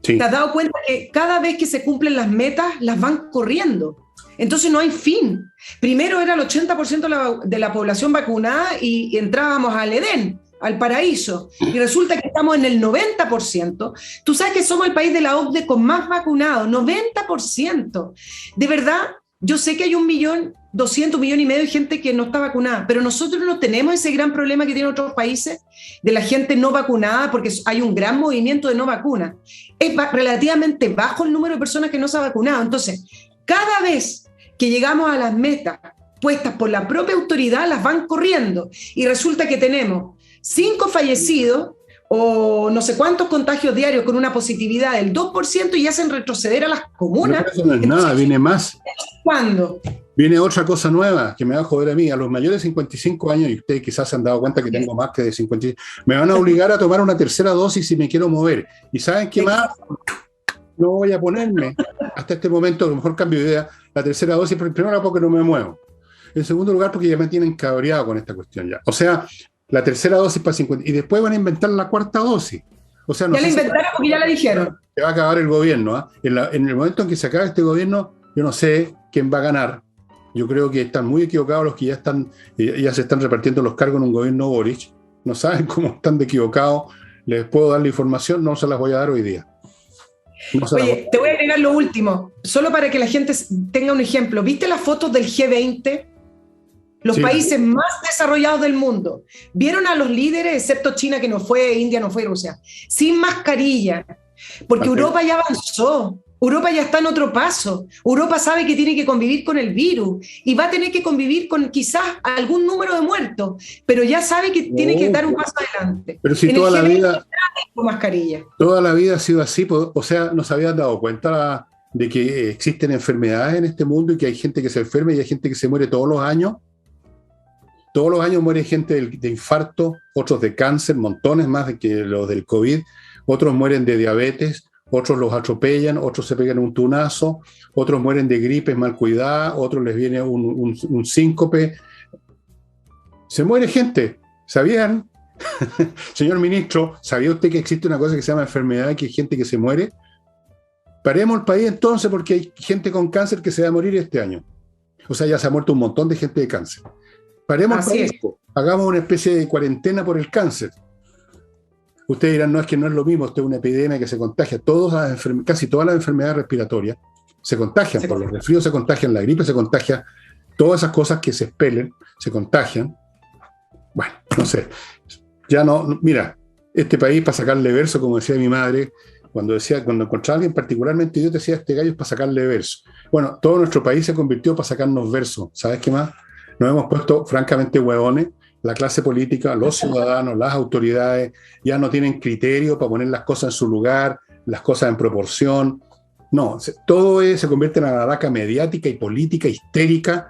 Sí. ¿Te has dado cuenta que cada vez que se cumplen las metas, las van corriendo? Entonces no hay fin. Primero era el 80% de la población vacunada y entrábamos al Edén, al paraíso, y resulta que estamos en el 90%. Tú sabes que somos el país de la OCDE con más vacunados, 90%. De verdad, yo sé que hay 1.200.000, 1,5 millones de gente que no está vacunada, pero nosotros no tenemos ese gran problema que tienen otros países de la gente no vacunada, porque hay un gran movimiento de no vacuna. Es relativamente bajo el número de personas que no se han vacunado. Entonces, cada vez que llegamos a las metas puestas por la propia autoridad, las van corriendo. Y resulta que tenemos 5 fallecidos o no sé cuántos contagios diarios con una positividad del 2% y hacen retroceder a las comunas. Pero eso no es nada, viene más. ¿Cuándo? Viene otra cosa nueva que me va a joder a mí. A los mayores de 55 años, y ustedes quizás se han dado cuenta que tengo más que de 55, me van a obligar a tomar una tercera dosis si me quiero mover. ¿Y saben qué más? No voy a ponerme. Hasta este momento, a lo mejor cambio de idea, la tercera dosis, pero primero porque no me muevo. En segundo lugar, porque ya me tienen cabreado con esta cuestión ya. O sea, la tercera dosis para 50, y después van a inventar la cuarta dosis. O sea, no ya la inventaron porque ya la dijeron. Se va a acabar el gobierno. En el momento en que se acabe este gobierno, yo no sé quién va a ganar. Yo creo que están muy equivocados los que ya se están repartiendo los cargos en un gobierno Boric. No saben cómo están de equivocados. Les puedo dar la información, no se las voy a dar hoy día. Oye, te voy a agregar lo último, solo para que la gente tenga un ejemplo. ¿Viste las fotos del G20? Los países más desarrollados del mundo. ¿Vieron a los líderes, excepto China, que no fue, India no fue, Rusia, sin mascarilla? Porque Europa ya avanzó. Europa ya está en otro paso. Europa sabe que tiene que convivir con el virus y va a tener que convivir con quizás algún número de muertos, pero ya sabe que tiene que dar un paso adelante. Pero si toda la vida con mascarilla. Toda la vida ha sido así, o sea, ¿no se habían dado cuenta de que existen enfermedades en este mundo y que hay gente que se enferma y hay gente que se muere todos los años? Todos los años muere gente de infarto, otros de cáncer, montones más de que los del COVID, otros mueren de diabetes, otros los atropellan, otros se pegan un tunazo, otros mueren de gripes mal cuidada, otros les viene un síncope. Se muere gente, ¿sabían? Señor ministro, ¿sabía usted que existe una cosa que se llama enfermedad y que hay gente que se muere? Paremos el país entonces porque hay gente con cáncer que se va a morir este año. O sea, ya se ha muerto un montón de gente de cáncer. Paremos el país, hagamos una especie de cuarentena por el cáncer. Ustedes dirán, no, es que no es lo mismo, esto es una epidemia que se contagia. Casi todas las enfermedades respiratorias se contagian, por los resfríos se contagian, la gripe se contagia, todas esas cosas que se expelen se contagian. Bueno, no sé. Ya no, mira, este país para sacarle verso, como decía mi madre, cuando encontraba a alguien particularmente yo decía, este gallo es para sacarle verso. Bueno, todo nuestro país se convirtió para sacarnos verso. ¿Sabes qué más? Nos hemos puesto francamente huevones. La clase política, los ciudadanos, las autoridades ya no tienen criterio para poner las cosas en su lugar, las cosas en proporción. No, todo se convierte en una araca mediática y política histérica.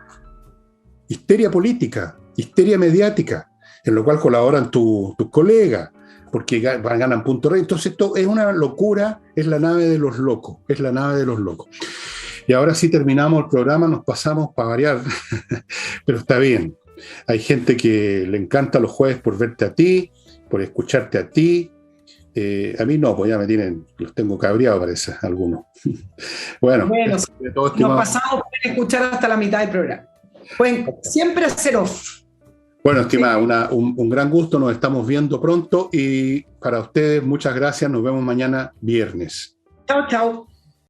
Histeria política, histeria mediática, en lo cual colaboran tus colegas, porque ganan punto rey. Entonces esto es una locura, es la nave de los locos, es la nave de los locos. Y ahora sí terminamos el programa, nos pasamos para variar, pero está bien. Hay gente que le encanta los jueves por verte a ti, por escucharte a ti. A mí no, pues ya me tienen, los tengo cabreados, parece, algunos. Bueno, Bueno, de todo, nos estimado. pasamos por escuchar hasta la mitad del programa. Pueden siempre hacer off. Bueno, estimada, un gran gusto, nos estamos viendo pronto y para ustedes muchas gracias, nos vemos mañana viernes. Chao, chao.